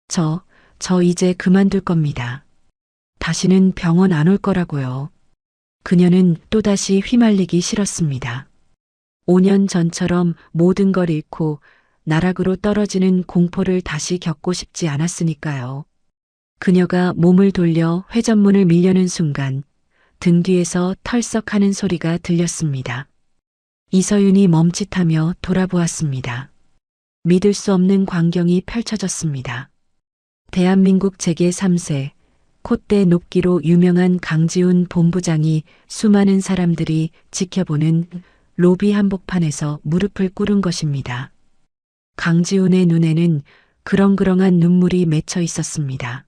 저 이제 그만둘 겁니다. 다시는 병원 안 올 거라고요. 그녀는 또다시 휘말리기 싫었습니다. 5년 전처럼 모든 걸 잃고 나락으로 떨어지는 공포를 다시 겪고 싶지 않았으니까요. 그녀가 몸을 돌려 회전문을 밀려는 순간 등 뒤에서 털썩하는 소리가 들렸습니다. 이서윤이 멈칫하며 돌아보았습니다. 믿을 수 없는 광경이 펼쳐졌습니다. 대한민국 제3세 콧대 높기로 유명한 강지훈 본부장이 수많은 사람들이 지켜보는 로비 한복판에서 무릎을 꿇은 것입니다. 강지훈의 눈에는 그렁그렁한 눈물이 맺혀 있었습니다.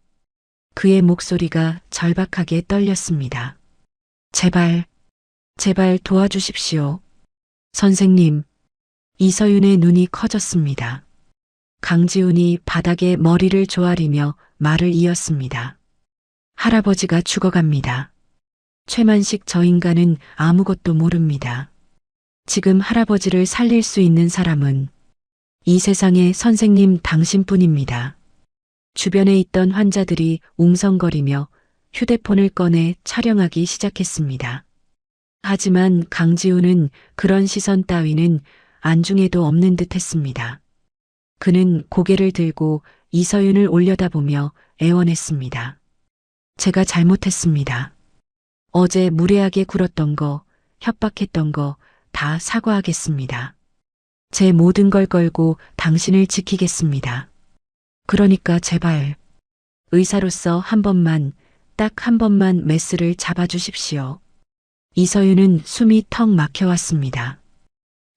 그의 목소리가 절박하게 떨렸습니다. 제발 도와주십시오. 선생님. 이서윤의 눈이 커졌습니다. 강지훈이 바닥에 머리를 조아리며 말을 이었습니다. 할아버지가 죽어갑니다. 최만식 저 인간은 아무것도 모릅니다. 지금 할아버지를 살릴 수 있는 사람은 이 세상에 선생님 당신뿐입니다. 주변에 있던 환자들이 웅성거리며 휴대폰을 꺼내 촬영하기 시작했습니다. 하지만 강지훈은 그런 시선 따위는 안중에도 없는 듯 했습니다. 그는 고개를 들고 이서윤을 올려다보며 애원했습니다. 제가 잘못했습니다. 어제 무례하게 굴었던 거, 협박했던 거 다 사과하겠습니다. 제 모든 걸 걸고 당신을 지키겠습니다. 그러니까 제발 의사로서 한 번만, 딱 한 번만 메스를 잡아주십시오. 이서윤은 숨이 턱 막혀왔습니다.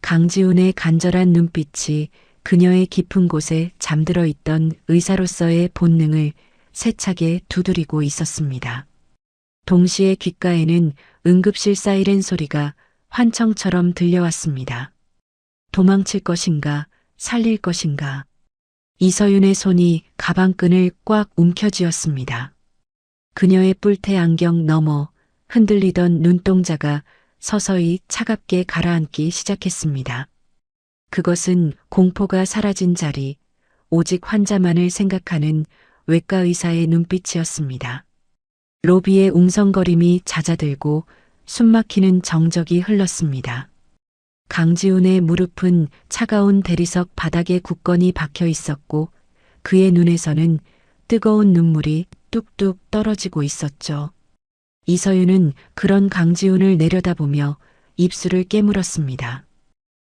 강지훈의 간절한 눈빛이 그녀의 깊은 곳에 잠들어 있던 의사로서의 본능을 세차게 두드리고 있었습니다. 동시에 귓가에는 응급실 사이렌 소리가 환청처럼 들려왔습니다. 도망칠 것인가, 살릴 것인가. 이서윤의 손이 가방끈을 꽉 움켜쥐었습니다. 그녀의 뿔테 안경 너머 흔들리던 눈동자가 서서히 차갑게 가라앉기 시작했습니다. 그것은 공포가 사라진 자리, 오직 환자만을 생각하는 외과 의사의 눈빛이었습니다. 로비의 웅성거림이 잦아들고 숨막히는 정적이 흘렀습니다. 강지훈의 무릎은 차가운 대리석 바닥에 굳건히 박혀 있었고 그의 눈에서는 뜨거운 눈물이 뚝뚝 떨어지고 있었죠. 이서윤은 그런 강지훈을 내려다보며 입술을 깨물었습니다.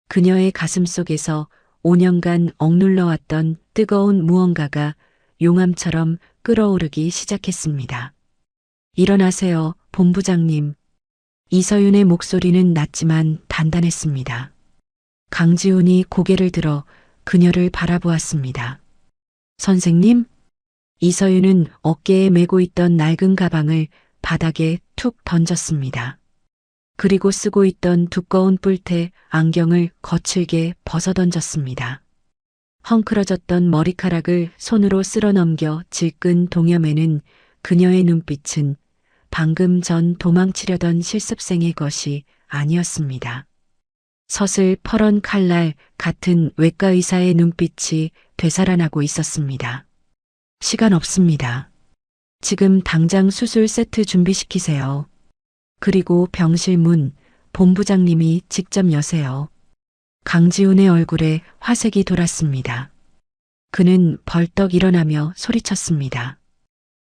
그녀의 가슴 속에서 5년간 억눌러왔던 뜨거운 무언가가 용암처럼 끓어오르기 시작했습니다. 일어나세요, 본부장님. 이서윤의 목소리는 낮지만 단단했습니다. 강지훈이 고개를 들어 그녀를 바라보았습니다. 선생님? 이서윤은 어깨에 메고 있던 낡은 가방을 바닥에 툭 던졌습니다. 그리고 쓰고 있던 두꺼운 뿔테 안경을 거칠게 벗어던졌습니다. 헝클어졌던 머리카락을 손으로 쓸어넘겨 질끈 동여매는 그녀의 눈빛은 방금 전 도망치려던 실습생의 것이 아니었습니다. 서슬 퍼런 칼날 같은 외과 의사의 눈빛이 되살아나고 있었습니다. 시간 없습니다. 지금 당장 수술 세트 준비시키세요. 그리고 병실 문 본부장님이 직접 여세요. 강지훈의 얼굴에 화색이 돌았습니다. 그는 벌떡 일어나며 소리쳤습니다.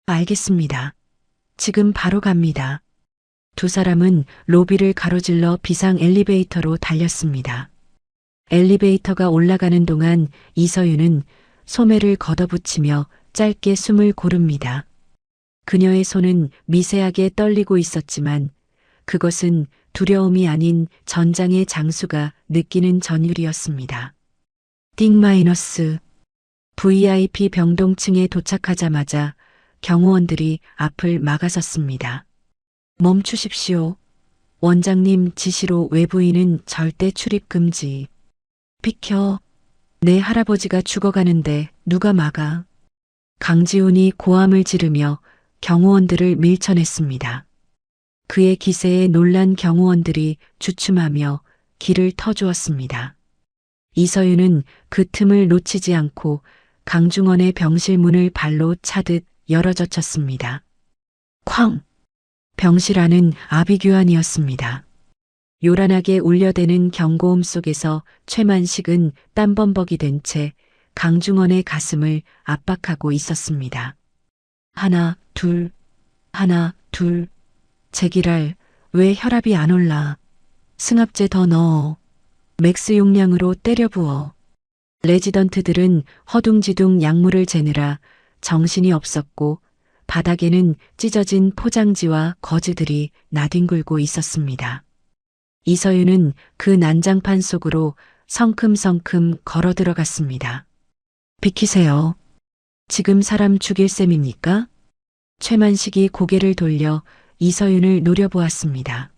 알겠습니다. 지금 바로 갑니다. 두 사람은 로비를 가로질러 비상 엘리베이터로 달렸습니다. 엘리베이터가 올라가는 동안 이서윤은 소매를 걷어붙이며 짧게 숨을 고릅니다. 그녀의 손은 미세하게 떨리고 있었지만 그것은 두려움이 아닌 전장의 장수가 느끼는 전율이었습니다. D- VIP 병동층에 도착하자마자 경호원들이 앞을 막아섰습니다. 멈추십시오. 원장님 지시로 외부인은 절대 출입 금지. 비켜. 내 할아버지가 죽어가는데 누가 막아. 강지훈이 고함을 지르며 경호원들을 밀쳐냈습니다. 그의 기세에 놀란 경호원들이 주춤하며 길을 터주었습니다. 이서윤은 그 틈을 놓치지 않고 강중원의 병실 문을 발로 차듯 열어젖혔습니다. 쾅! 병실 안은 아비규환이었습니다. 요란하게 울려대는 경고음 속에서 최만식은 땀범벅이 된 채 강중원의 가슴을 압박하고 있었습니다. 하나, 둘, 하나, 둘. 제기랄, 왜 혈압이 안 올라? 승합제 더 넣어. 맥스 용량으로 때려 부어. 레지던트들은 허둥지둥 약물을 재느라 정신이 없었고 바닥에는 찢어진 포장지와 거즈들이 나뒹굴고 있었습니다. 이서윤은 그 난장판 속으로 성큼성큼 걸어 들어갔습니다. 비키세요. 지금 사람 죽일 셈입니까? 최만식이 고개를 돌려 이서윤을 노려보았습니다.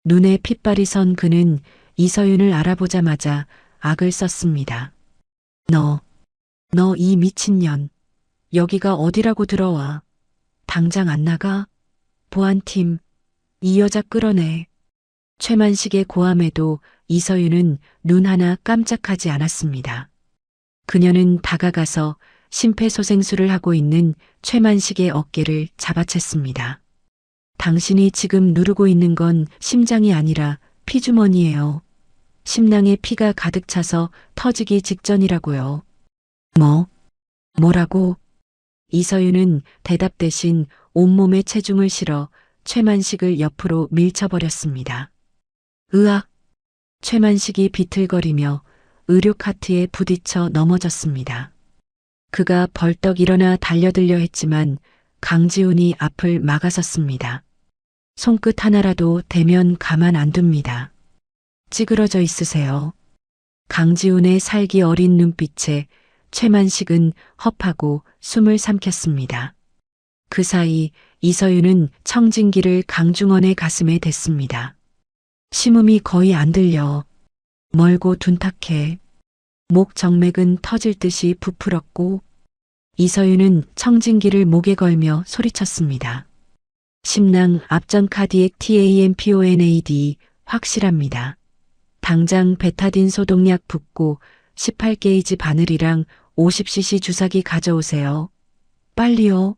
눈에 핏발이 선 그는 이서윤을 알아보자마자 악을 썼습니다. 너 이 미친년. 여기가 어디라고 들어와. 당장 안 나가? 보안팀, 이 여자 끌어내. 최만식의 고함에도 이서윤은 눈 하나 깜짝하지 않았습니다. 그녀는 다가가서 심폐소생술을 하고 있는 최만식의 어깨를 잡아챘습니다. 당신이 지금 누르고 있는 건 심장이 아니라 피주머니예요. 심낭에 피가 가득 차서 터지기 직전이라고요. 뭐라고? 이서윤은 대답 대신 온몸에 체중을 실어 최만식을 옆으로 밀쳐버렸습니다. 으악! 최만식이 비틀거리며 의료 카트에 부딪혀 넘어졌습니다. 그가 벌떡 일어나 달려들려 했지만 강지훈이 앞을 막아섰습니다. 손끝 하나라도 대면 가만 안 둡니다. 찌그러져 있으세요. 강지훈의 살기 어린 눈빛에 최만식은 헙하고 숨을 삼켰습니다. 그 사이 이서윤은 청진기를 강중원의 가슴에 댔습니다. 심음이 거의 안 들려. 멀고 둔탁해. 목 정맥은 터질 듯이 부풀었고 이서윤은 청진기를 목에 걸며 소리쳤습니다. 심낭 앞전 카디액 TAMPONAD 확실합니다. 당장 베타딘 소독약 붓고 18게이지 바늘이랑 50cc 주사기 가져오세요. 빨리요.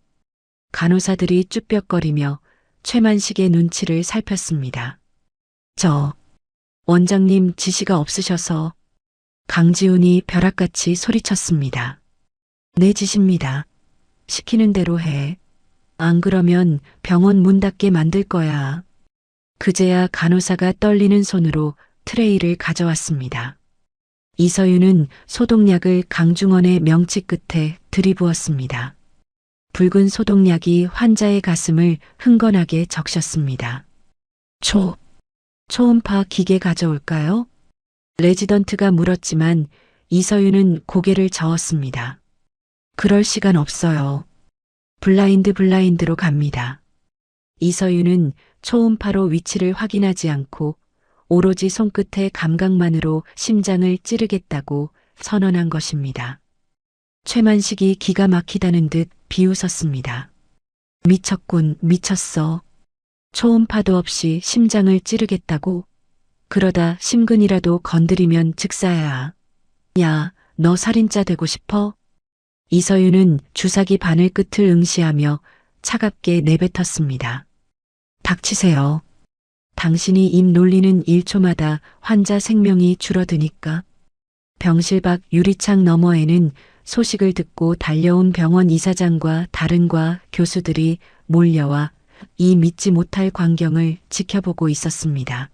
간호사들이 쭈뼛거리며 최만식의 눈치를 살폈습니다. 원장님 지시가 없으셔서. 강지훈이 벼락같이 소리쳤습니다. 내 지시입니다. 시키는 대로 해. 안 그러면 병원 문 닫게 만들 거야. 그제야 간호사가 떨리는 손으로 트레이를 가져왔습니다. 이서윤은 소독약을 강중원의 명치 끝에 들이부었습니다. 붉은 소독약이 환자의 가슴을 흥건하게 적셨습니다. 초음파 기계 가져올까요? 레지던트가 물었지만 이서윤은 고개를 저었습니다. 그럴 시간 없어요. 블라인드로 갑니다. 이서윤은 초음파로 위치를 확인하지 않고 오로지 손끝의 감각만으로 심장을 찌르겠다고 선언한 것입니다. 최만식이 기가 막히다는 듯 비웃었습니다. 미쳤군, 미쳤어. 초음파도 없이 심장을 찌르겠다고? 그러다 심근이라도 건드리면 즉사야. 야, 너 살인자 되고 싶어? 이서윤은 주사기 바늘 끝을 응시하며 차갑게 내뱉었습니다. 닥치세요. 당신이 입 놀리는 1초마다 환자 생명이 줄어드니까. 병실 밖 유리창 너머에는 소식을 듣고 달려온 병원 이사장과 다른과 교수들이 몰려와 이 믿지 못할 광경을 지켜보고 있었습니다.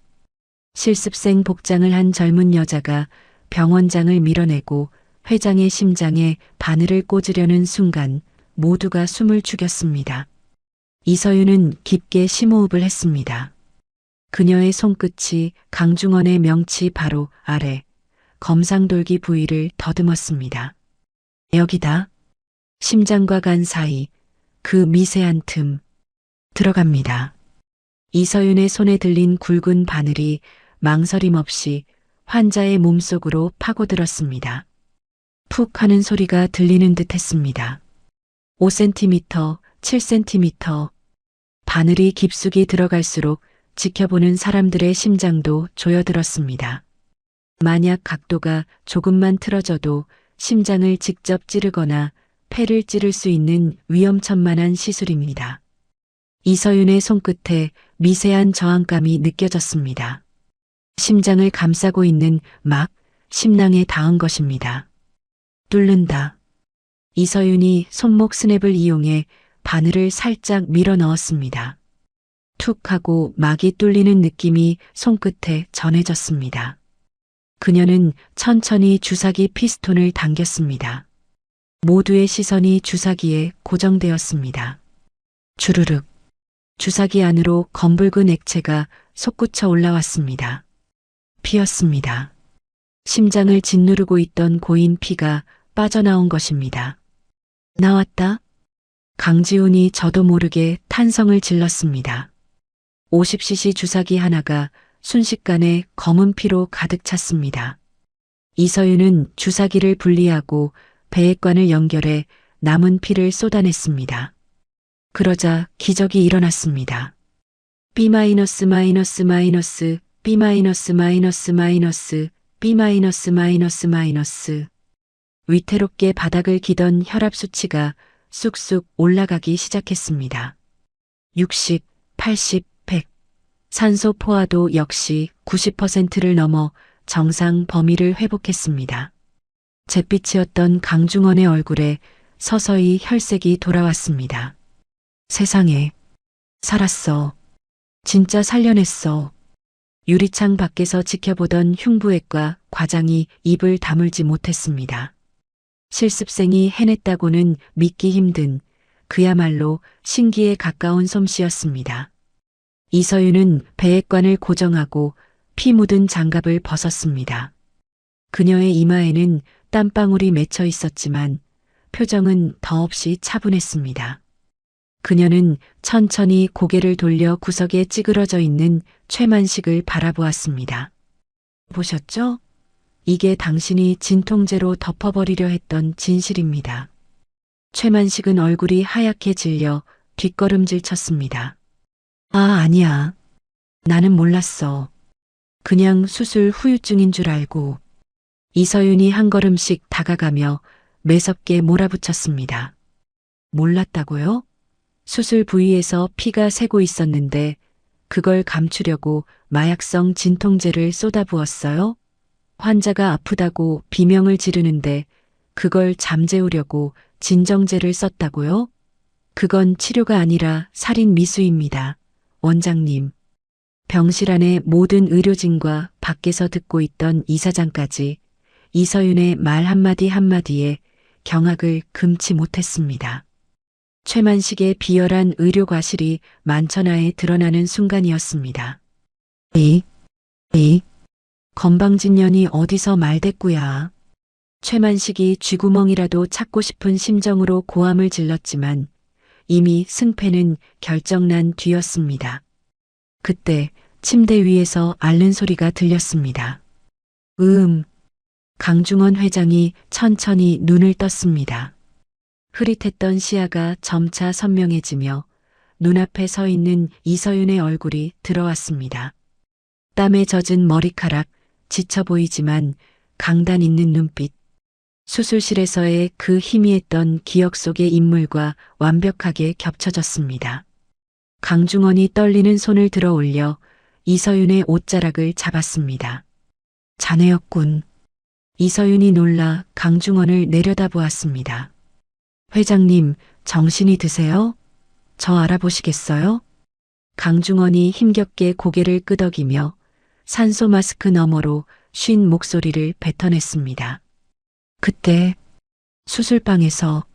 실습생 복장을 한 젊은 여자가 병원장을 밀어내고 회장의 심장에 바늘을 꽂으려는 순간 모두가 숨을 죽였습니다. 이서윤은 깊게 심호흡을 했습니다. 그녀의 손끝이 강중원의 명치 바로 아래 검상돌기 부위를 더듬었습니다. 여기다. 심장과 간 사이 그 미세한 틈. 들어갑니다. 이서윤의 손에 들린 굵은 바늘이 망설임 없이 환자의 몸속으로 파고들었습니다. 푹 하는 소리가 들리는 듯 했습니다. 5cm, 7cm. 바늘이 깊숙이 들어갈수록 지켜보는 사람들의 심장도 조여들었습니다. 만약 각도가 조금만 틀어져도 심장을 직접 찌르거나 폐를 찌를 수 있는 위험천만한 시술입니다. 이서윤의 손끝에 미세한 저항감이 느껴졌습니다. 심장을 감싸고 있는 막 심낭에 닿은 것입니다. 뚫는다. 이서윤이 손목 스냅을 이용해 바늘을 살짝 밀어 넣었습니다. 툭 하고 막이 뚫리는 느낌이 손끝에 전해졌습니다. 그녀는 천천히 주사기 피스톤을 당겼습니다. 모두의 시선이 주사기에 고정되었습니다. 주르륵. 주사기 안으로 검붉은 액체가 솟구쳐 올라왔습니다. 피었습니다. 심장을 짓누르고 있던 고인 피가 빠져나온 것입니다. 나왔다. 강지훈이 저도 모르게 탄성을 질렀습니다. 50cc 주사기 하나가 순식간에 검은 피로 가득 찼습니다. 이서윤은 주사기를 분리하고 배액관을 연결해 남은 피를 쏟아냈습니다. 그러자 기적이 일어났습니다. B-, B-, B-, 위태롭게 바닥을 기던 혈압 수치가 쑥쑥 올라가기 시작했습니다. 60, 80, 100. 산소 포화도 역시 90%를 넘어 정상 범위를 회복했습니다. 잿빛이었던 강중원의 얼굴에 서서히 혈색이 돌아왔습니다. 세상에, 살았어. 진짜 살려냈어. 유리창 밖에서 지켜보던 흉부외과 과장이 입을 다물지 못했습니다. 실습생이 해냈다고는 믿기 힘든 그야말로 신기에 가까운 솜씨였습니다. 이서윤은 배액관을 고정하고 피 묻은 장갑을 벗었습니다. 그녀의 이마에는 땀방울이 맺혀 있었지만 표정은 더없이 차분했습니다. 그녀는 천천히 고개를 돌려 구석에 찌그러져 있는 최만식을 바라보았습니다. 보셨죠? 이게 당신이 진통제로 덮어버리려 했던 진실입니다. 최만식은 얼굴이 하얗게 질려 뒷걸음질 쳤습니다. 아, 아니야. 나는 몰랐어. 그냥 수술 후유증인 줄 알고. 이서윤이 한 걸음씩 다가가며 매섭게 몰아붙였습니다. 몰랐다고요? 수술 부위에서 피가 새고 있었는데 그걸 감추려고 마약성 진통제를 쏟아부었어요? 환자가 아프다고 비명을 지르는데 그걸 잠재우려고 진정제를 썼다고요? 그건 치료가 아니라 살인 미수입니다. 원장님. 병실 안의 모든 의료진과 밖에서 듣고 있던 이사장까지 이서윤의 말 한마디 한마디에 경악을 금치 못했습니다. 최만식의 비열한 의료 과실이 만천하에 드러나는 순간이었습니다. 에이, 건방진년이 어디서 말대꾸야. 최만식이 쥐구멍이라도 찾고 싶은 심정으로 고함을 질렀지만 이미 승패는 결정난 뒤였습니다. 그때 침대 위에서 앓는 소리가 들렸습니다. 강중원 회장이 천천히 눈을 떴습니다. 흐릿했던 시야가 점차 선명해지며 눈앞에 서 있는 이서윤의 얼굴이 들어왔습니다. 땀에 젖은 머리카락, 지쳐 보이지만 강단 있는 눈빛. 수술실에서의 그 희미했던 기억 속의 인물과 완벽하게 겹쳐졌습니다. 강중원이 떨리는 손을 들어 올려 이서윤의 옷자락을 잡았습니다. 자네였군. 이서윤이 놀라 강중원을 내려다보았습니다. 회장님, 정신이 드세요? 저 알아보시겠어요? 강중원이 힘겹게 고개를 끄덕이며 산소 마스크 너머로 쉰 목소리를 뱉어냈습니다. 그때 수술방에서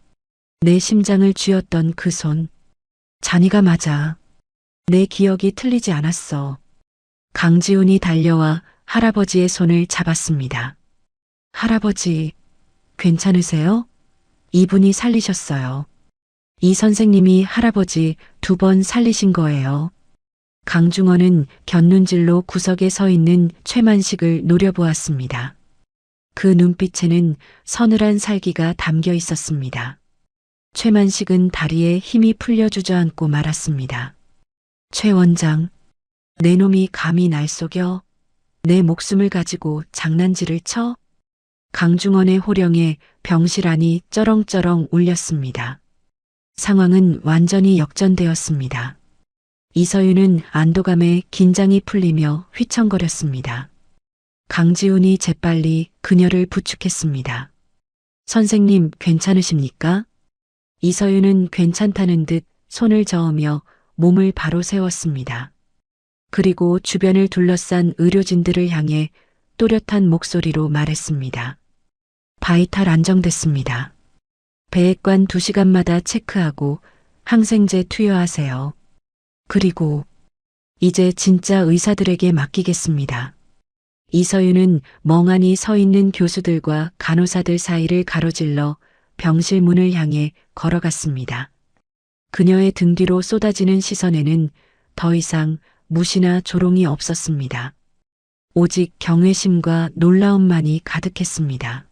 내 심장을 쥐었던 그 손, 자니가 맞아. 내 기억이 틀리지 않았어. 강지훈이 달려와 할아버지의 손을 잡았습니다. 할아버지, 괜찮으세요? 이분이 살리셨어요. 이 선생님이 할아버지 2번 살리신 거예요. 강중원은 곁눈질로 구석에 서 있는 최만식을 노려보았습니다. 그 눈빛에는 서늘한 살기가 담겨 있었습니다. 최만식은 다리에 힘이 풀려 주저앉고 말았습니다. 최 원장, 내 놈이 감히 날 속여? 내 목숨을 가지고 장난질을 쳐? 강중원의 호령에 병실 안이 쩌렁쩌렁 울렸습니다. 상황은 완전히 역전되었습니다. 이서윤은 안도감에 긴장이 풀리며 휘청거렸습니다. 강지훈이 재빨리 그녀를 부축했습니다. 선생님, 괜찮으십니까? 이서윤은 괜찮다는 듯 손을 저으며 몸을 바로 세웠습니다. 그리고 주변을 둘러싼 의료진들을 향해 또렷한 목소리로 말했습니다. 바이탈 안정됐습니다. 배액관 2시간마다 체크하고 항생제 투여하세요. 그리고 이제 진짜 의사들에게 맡기겠습니다. 이서윤은 멍하니 서 있는 교수들과 간호사들 사이를 가로질러 병실 문을 향해 걸어갔습니다. 그녀의 등 뒤로 쏟아지는 시선에는 더 이상 무시나 조롱이 없었습니다. 오직 경외심과 놀라움만이 가득했습니다.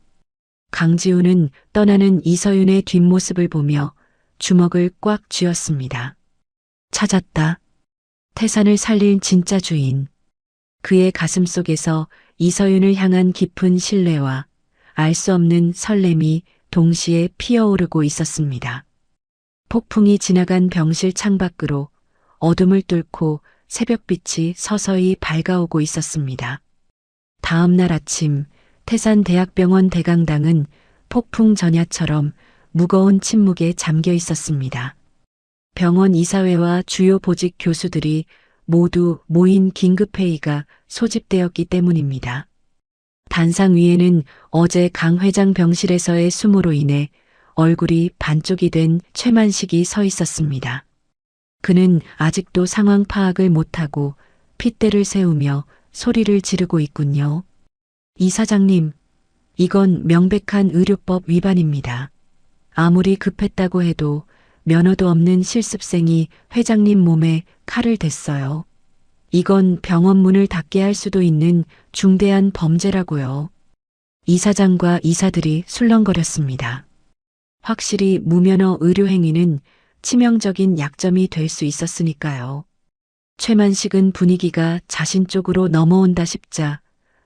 강지훈은 떠나는 이서윤의 뒷모습을 보며 주먹을 꽉 쥐었습니다. 찾았다. 태산을 살릴 진짜 주인. 그의 가슴 속에서 이서윤을 향한 깊은 신뢰와 알 수 없는 설렘이 동시에 피어오르고 있었습니다. 폭풍이 지나간 병실 창밖으로 어둠을 뚫고 새벽빛이 서서히 밝아오고 있었습니다. 다음 날 아침 태산대학병원 대강당은 폭풍 전야처럼 무거운 침묵에 잠겨 있었습니다. 병원 이사회와 주요 보직 교수들이 모두 모인 긴급회의가 소집되었기 때문입니다. 단상 위에는 어제 강 회장 병실에서의 수모로 인해 얼굴이 반쪽이 된 최만식이 서 있었습니다. 그는 아직도 상황 파악을 못하고 핏대를 세우며 소리를 지르고 있군요. 이사장님, 이건 명백한 의료법 위반입니다. 아무리 급했다고 해도 면허도 없는 실습생이 회장님 몸에 칼을 댔어요. 이건 병원 문을 닫게 할 수도 있는 중대한 범죄라고요. 이사장과 이사들이 술렁거렸습니다. 확실히 무면허 의료행위는 치명적인 약점이 될 수 있었으니까요. 최만식은 분위기가 자신 쪽으로 넘어온다 싶자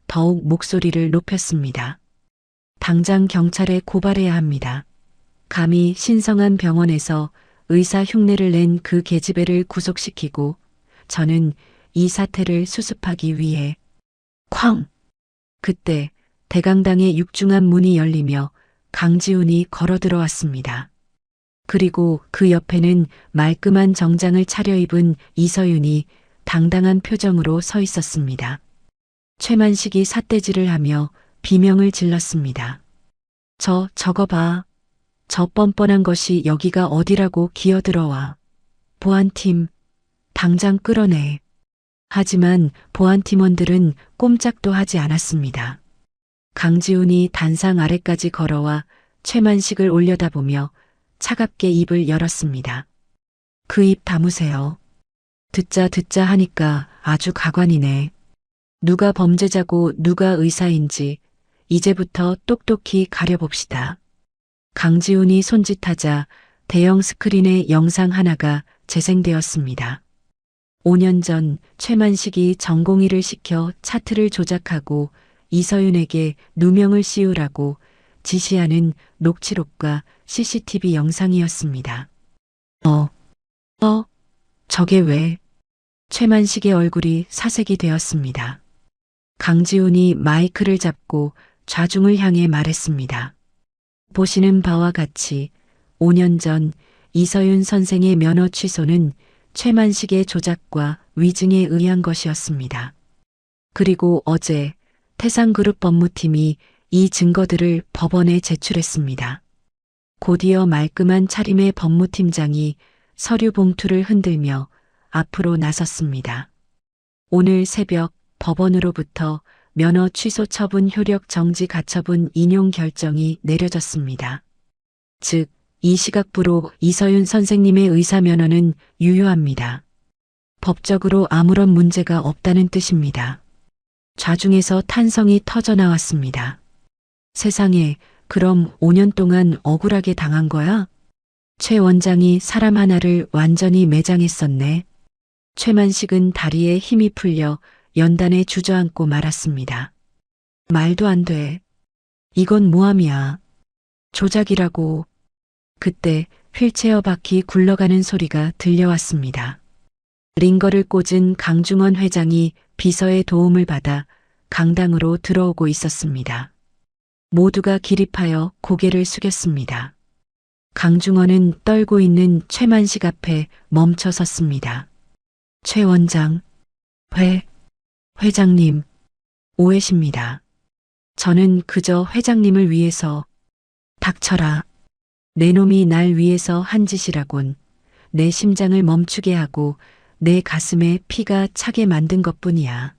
더욱 목소리를 높였습니다. 당장 경찰에 고발해야 합니다. 감히 신성한 병원에서 의사 흉내를 낸 그 계집애를 구속시키고 저는 이 사태를 수습하기 위해 쾅! 그때 대강당의 육중한 문이 열리며 강지훈이 걸어 들어왔습니다. 그리고 그 옆에는 말끔한 정장을 차려입은 이서윤이 당당한 표정으로 서 있었습니다. 최만식이 삿대질을 하며 비명을 질렀습니다. 저거 봐. 저 뻔뻔한 것이 여기가 어디라고 기어들어와. 보안팀, 당장 끌어내. 하지만 보안팀원들은 꼼짝도 하지 않았습니다. 강지훈이 단상 아래까지 걸어와 최만식을 올려다보며 차갑게 입을 열었습니다. 그 입 다무세요. 듣자 하니까 아주 가관이네. 누가 범죄자고 누가 의사인지 이제부터 똑똑히 가려봅시다. 강지훈이 손짓하자 대형 스크린의 영상 하나가 재생되었습니다. 5년 전 최만식이 전공의를 시켜 차트를 조작하고 이서윤에게 누명을 씌우라고 지시하는 녹취록과 CCTV 영상이었습니다. 저게 왜? 최만식의 얼굴이 사색이 되었습니다. 강지훈이 마이크를 잡고 좌중을 향해 말했습니다. 보시는 바와 같이 5년 전 이서윤 선생의 면허 취소는 최만식의 조작과 위증에 의한 것이었습니다. 그리고 어제 태상그룹 법무팀이 이 증거들을 법원에 제출했습니다. 곧이어 말끔한 차림의 법무팀장이 서류 봉투를 흔들며 앞으로 나섰습니다. 오늘 새벽 법원으로부터 면허 취소 처분 효력 정지 가처분 인용 결정이 내려졌습니다. 즉, 이 시각부로 이서윤 선생님의 의사 면허는 유효합니다. 법적으로 아무런 문제가 없다는 뜻입니다. 좌중에서 탄성이 터져 나왔습니다. 세상에, 그럼 5년 동안 억울하게 당한 거야? 최 원장이 사람 하나를 완전히 매장했었네. 최만식은 다리에 힘이 풀려 연단에 주저앉고 말았습니다. 말도 안 돼. 이건 모함이야. 조작이라고. 그때 휠체어 바퀴 굴러가는 소리가 들려왔습니다. 링거를 꽂은 강중원 회장이 비서의 도움을 받아 강당으로 들어오고 있었습니다. 모두가 기립하여 고개를 숙였습니다. 강중원은 떨고 있는 최만식 앞에 멈춰 섰습니다. 최 원장, 회장님, 오해십니다. 저는 그저 회장님을 위해서. 닥쳐라. 내 놈이 날 위해서 한 짓이라곤 내 심장을 멈추게 하고 내 가슴에 피가 차게 만든 것뿐이야.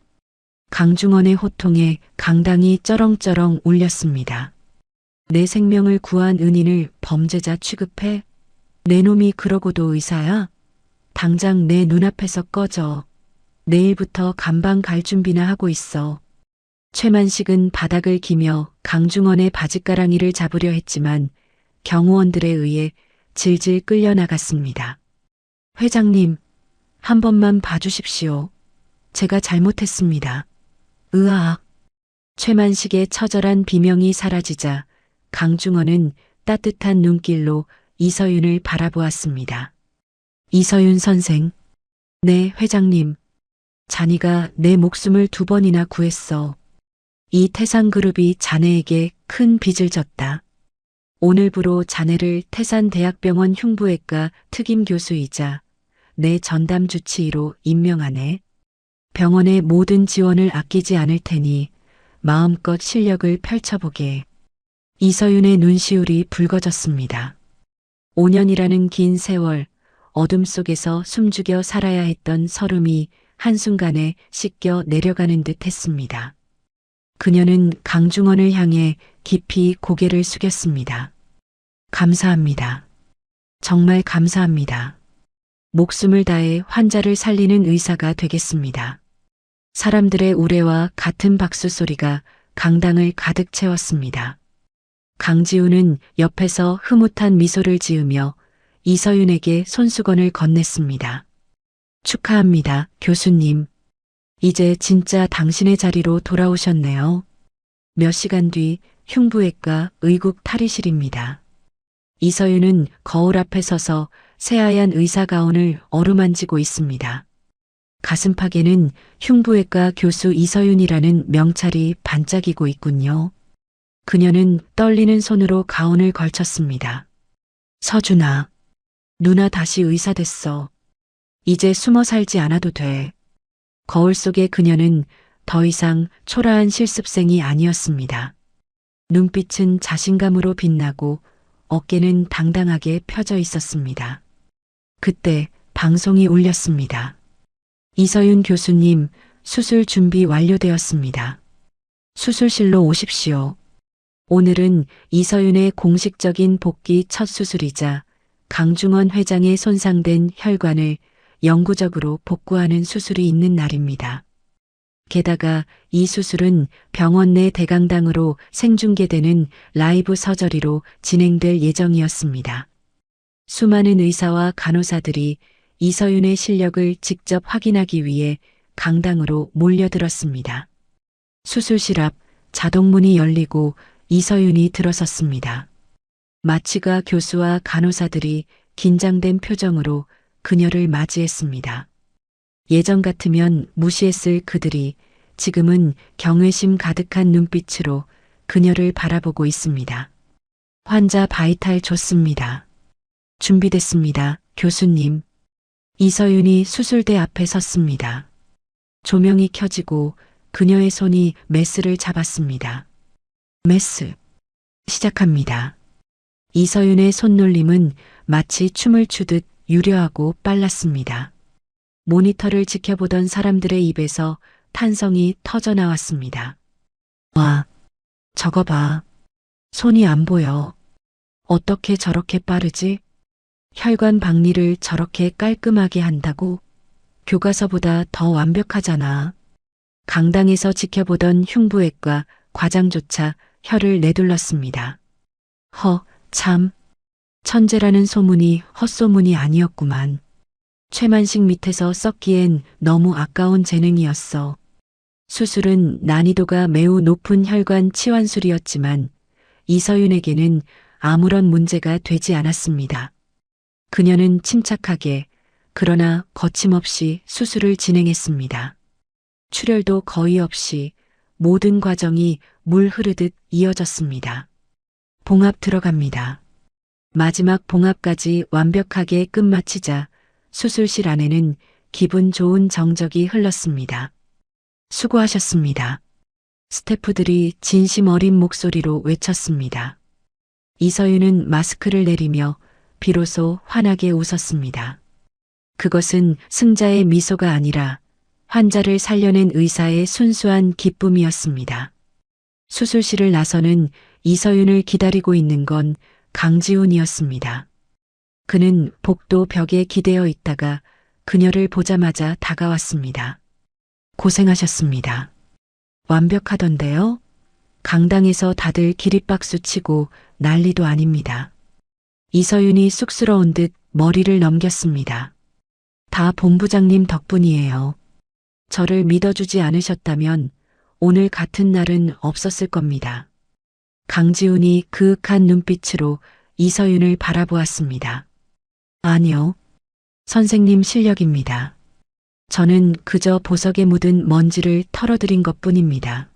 강중원의 호통에 강당이 쩌렁쩌렁 울렸습니다. 내 생명을 구한 은인을 범죄자 취급해? 내 놈이 그러고도 의사야? 당장 내 눈앞에서 꺼져. 내일부터 감방 갈 준비나 하고 있어. 최만식은 바닥을 기며 강중원의 바짓가랑이를 잡으려 했지만 경호원들에 의해 질질 끌려나갔습니다. 회장님, 한 번만 봐주십시오. 제가 잘못했습니다. 으악. 최만식의 처절한 비명이 사라지자 강중원은 따뜻한 눈길로 이서윤을 바라보았습니다. 이서윤 선생. 네, 회장님. 자네가 내 목숨을 2번이나 구했어. 이 태산그룹이 자네에게 큰 빚을 졌다. 오늘부로 자네를 태산대학병원 흉부외과 특임교수이자 내 전담 주치의로 임명하네. 병원의 모든 지원을 아끼지 않을 테니 마음껏 실력을 펼쳐보게. 이서윤의 눈시울이 붉어졌습니다. 5년이라는 긴 세월, 어둠 속에서 숨죽여 살아야 했던 설움이 한순간에 씻겨 내려가는 듯 했습니다. 그녀는 강중원을 향해 깊이 고개를 숙였습니다. 감사합니다. 정말 감사합니다. 목숨을 다해 환자를 살리는 의사가 되겠습니다. 사람들의 우레와 같은 박수 소리가 강당을 가득 채웠습니다. 강지우는 옆에서 흐뭇한 미소를 지으며 이서윤에게 손수건을 건넸습니다. 축하합니다, 교수님. 이제 진짜 당신의 자리로 돌아오셨네요. 몇 시간 뒤 흉부외과 의국 탈의실입니다. 이서윤은 거울 앞에 서서 새하얀 의사 가운을 어루만지고 있습니다. 가슴팍에는 흉부외과 교수 이서윤이라는 명찰이 반짝이고 있군요. 그녀는 떨리는 손으로 가운을 걸쳤습니다. 서준아, 누나 다시 의사 됐어. 이제 숨어 살지 않아도 돼. 거울 속의 그녀는 더 이상 초라한 실습생이 아니었습니다. 눈빛은 자신감으로 빛나고 어깨는 당당하게 펴져 있었습니다. 그때 방송이 울렸습니다. 이서윤 교수님, 수술 준비 완료되었습니다. 수술실로 오십시오. 오늘은 이서윤의 공식적인 복귀 첫 수술이자 강중원 회장의 손상된 혈관을 영구적으로 복구하는 수술이 있는 날입니다. 게다가 이 수술은 병원 내 대강당으로 생중계되는 라이브 서저리로 진행될 예정이었습니다. 수많은 의사와 간호사들이 이서윤의 실력을 직접 확인하기 위해 강당으로 몰려들었습니다. 수술실 앞 자동문이 열리고 이서윤이 들어섰습니다. 마취가 교수와 간호사들이 긴장된 표정으로 그녀를 맞이했습니다. 예전 같으면 무시했을 그들이 지금은 경외심 가득한 눈빛으로 그녀를 바라보고 있습니다. 환자 바이탈 좋습니다. 준비됐습니다, 교수님. 이서윤이 수술대 앞에 섰습니다. 조명이 켜지고 그녀의 손이 메스를 잡았습니다. 메스. 시작합니다. 이서윤의 손놀림은 마치 춤을 추듯 유려하고 빨랐습니다. 모니터를 지켜보던 사람들의 입에서 탄성이 터져 나왔습니다. 와, 저거 봐. 손이 안 보여. 어떻게 저렇게 빠르지? 혈관 박리를 저렇게 깔끔하게 한다고? 교과서보다 더 완벽하잖아. 강당에서 지켜보던 흉부외과 과장조차 혀를 내둘렀습니다. 참. 천재라는 소문이 헛소문이 아니었구만. 최만식 밑에서 썩기엔 너무 아까운 재능이었어. 수술은 난이도가 매우 높은 혈관 치환술이었지만 이서윤에게는 아무런 문제가 되지 않았습니다. 그녀는 침착하게 그러나 거침없이 수술을 진행했습니다. 출혈도 거의 없이 모든 과정이 물 흐르듯 이어졌습니다. 봉합 들어갑니다. 마지막 봉합까지 완벽하게 끝마치자 수술실 안에는 기분 좋은 정적이 흘렀습니다. 수고하셨습니다. 스태프들이 진심 어린 목소리로 외쳤습니다. 이서윤은 마스크를 내리며 비로소 환하게 웃었습니다. 그것은 승자의 미소가 아니라 환자를 살려낸 의사의 순수한 기쁨이었습니다. 수술실을 나서는 이서윤을 기다리고 있는 건 강지훈이었습니다. 그는 복도 벽에 기대어 있다가 그녀를 보자마자 다가왔습니다. 고생하셨습니다. 완벽하던데요? 강당에서 다들 기립박수 치고 난리도 아닙니다. 이서윤이 쑥스러운 듯 머리를 넘겼습니다. 다 본부장님 덕분이에요. 저를 믿어주지 않으셨다면 오늘 같은 날은 없었을 겁니다. 강지훈이 그윽한 눈빛으로 이서윤을 바라보았습니다. 아니요. 선생님 실력입니다. 저는 그저 보석에 묻은 먼지를 털어드린 것뿐입니다.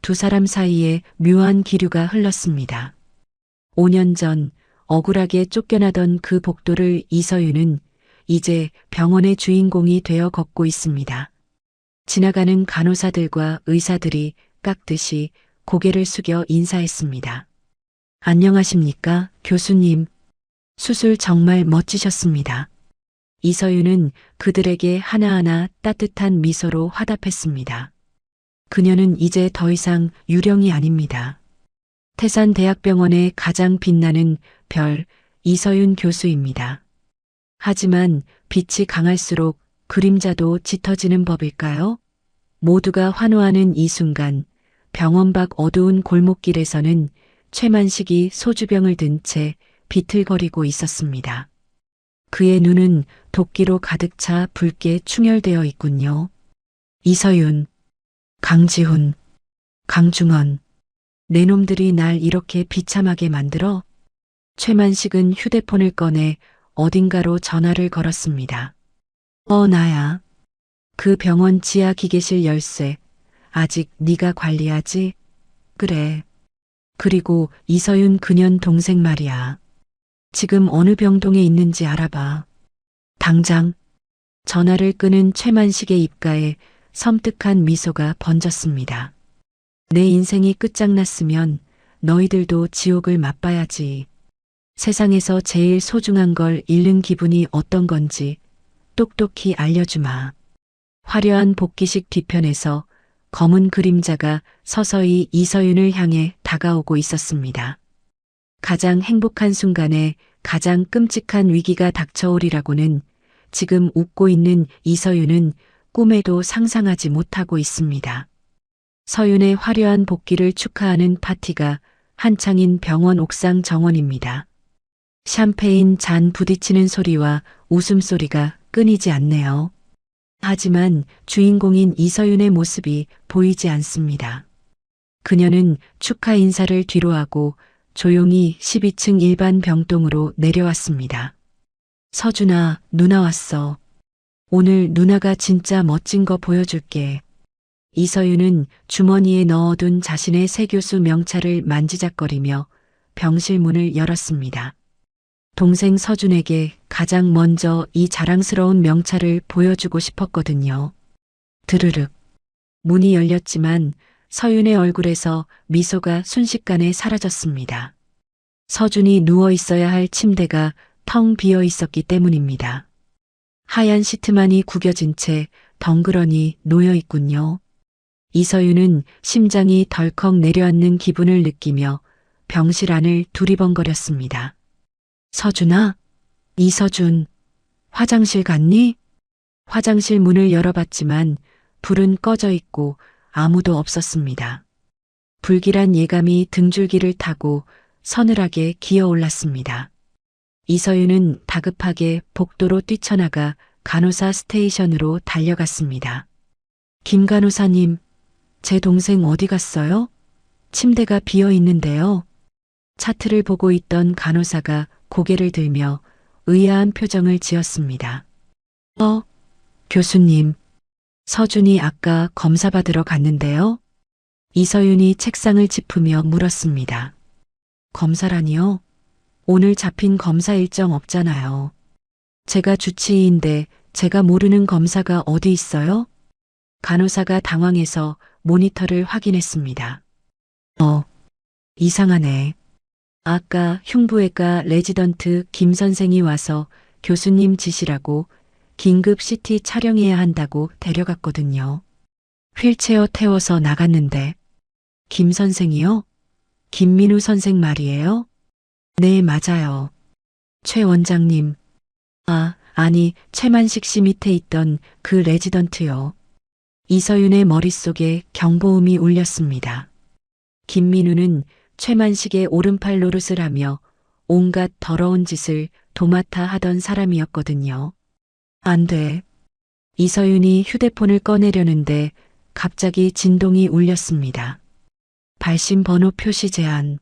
두 사람 사이에 묘한 기류가 흘렀습니다. 5년 전 억울하게 쫓겨나던 그 복도를 이서윤은 이제 병원의 주인공이 되어 걷고 있습니다. 지나가는 간호사들과 의사들이 깍듯이 고개를 숙여 인사했습니다. 안녕하십니까, 교수님. 수술 정말 멋지셨습니다. 이서윤은 그들에게 하나하나 따뜻한 미소로 화답했습니다. 그녀는 이제 더 이상 유령이 아닙니다. 태산대학병원의 가장 빛나는 별 이서윤 교수입니다. 하지만 빛이 강할수록 그림자도 짙어지는 법일까요? 모두가 환호하는 이 순간 병원 밖 어두운 골목길에서는 최만식이 소주병을 든 채 비틀거리고 있었습니다. 그의 눈은 도끼로 가득 차 붉게 충혈되어 있군요. 이서윤, 강지훈, 강중헌, 내 놈들이 날 이렇게 비참하게 만들어? 최만식은 휴대폰을 꺼내 어딘가로 전화를 걸었습니다. 나야. 그 병원 지하 기계실 열쇠 아직 네가 관리하지? 그래. 그리고 이서윤 그년 동생 말이야. 지금 어느 병동에 있는지 알아봐. 당장. 전화를 끄는 최만식의 입가에 섬뜩한 미소가 번졌습니다. 내 인생이 끝장났으면 너희들도 지옥을 맛봐야지. 세상에서 제일 소중한 걸 잃는 기분이 어떤 건지 똑똑히 알려주마. 화려한 복귀식 뒤편에서 검은 그림자가 서서히 이서윤을 향해 다가오고 있었습니다. 가장 행복한 순간에 가장 끔찍한 위기가 닥쳐오리라고는 지금 웃고 있는 이서윤은 꿈에도 상상하지 못하고 있습니다. 서윤의 화려한 복귀를 축하하는 파티가 한창인 병원 옥상 정원입니다. 샴페인 잔 부딪히는 소리와 웃음소리가 끊이지 않네요. 하지만 주인공인 이서윤의 모습이 보이지 않습니다. 그녀는 축하 인사를 뒤로하고 조용히 12층 일반 병동으로 내려왔습니다. 서준아, 누나 왔어. 오늘 누나가 진짜 멋진 거 보여줄게. 이서윤은 주머니에 넣어둔 자신의 새 교수 명찰을 만지작거리며 병실 문을 열었습니다. 동생 서준에게 가장 먼저 이 자랑스러운 명찰을 보여주고 싶었거든요. 드르륵. 문이 열렸지만 서윤의 얼굴에서 미소가 순식간에 사라졌습니다. 서준이 누워 있어야 할 침대가 텅 비어 있었기 때문입니다. 하얀 시트만이 구겨진 채 덩그러니 놓여 있군요. 이서윤은 심장이 덜컥 내려앉는 기분을 느끼며 병실 안을 두리번거렸습니다. 서준아? 이서준, 화장실 갔니? 화장실 문을 열어봤지만 불은 꺼져 있고 아무도 없었습니다. 불길한 예감이 등줄기를 타고 서늘하게 기어올랐습니다. 이서윤은 다급하게 복도로 뛰쳐나가 간호사 스테이션으로 달려갔습니다. 김 간호사님, 제 동생 어디 갔어요? 침대가 비어 있는데요. 차트를 보고 있던 간호사가 고개를 들며 의아한 표정을 지었습니다. 교수님, 서준이 아까 검사 받으러 갔는데요. 이서윤이 책상을 짚으며 물었습니다. 검사라니요? 오늘 잡힌 검사 일정 없잖아요. 제가 주치의인데 제가 모르는 검사가 어디 있어요? 간호사가 당황해서 모니터를 확인했습니다. 이상하네. 아까 흉부외과 레지던트 김 선생이 와서 교수님 지시라고 긴급 CT 촬영해야 한다고 데려갔거든요. 휠체어 태워서 나갔는데. 김 선생이요? 김민우 선생 말이에요? 네, 맞아요. 최 원장님. 아니, 최만식 씨 밑에 있던 그 레지던트요. 이서윤의 머릿속에 경보음이 울렸습니다. 김민우는 최만식의 오른팔 노릇을 하며 온갖 더러운 짓을 도맡아 하던 사람이었거든요. 안 돼. 이서윤이 휴대폰을 꺼내려는데 갑자기 진동이 울렸습니다. 발신 번호 표시 제한.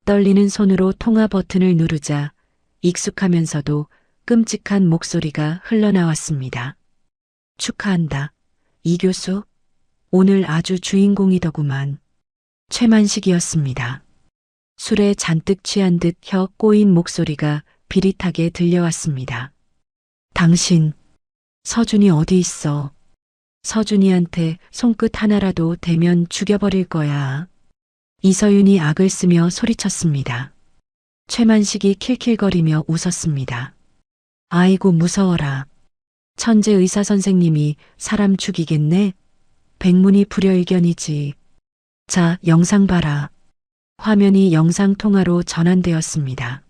떨리는 손으로 통화 버튼을 누르자 익숙하면서도 끔찍한 목소리가 흘러나왔습니다. 축하한다. 이 교수, 오늘 아주 주인공이더구만. 최만식이었습니다. 술에 잔뜩 취한 듯 혀 꼬인 목소리가 비릿하게 들려왔습니다. 당신, 서준이 어디 있어? 서준이한테 손끝 하나라도 대면 죽여버릴 거야. 이서윤이 악을 쓰며 소리쳤습니다. 최만식이 킬킬거리며 웃었습니다. 아이고 무서워라. 천재 의사 선생님이 사람 죽이겠네? 백문이 불여일견이지. 자, 영상 봐라. 화면이 영상통화로 전환되었습니다.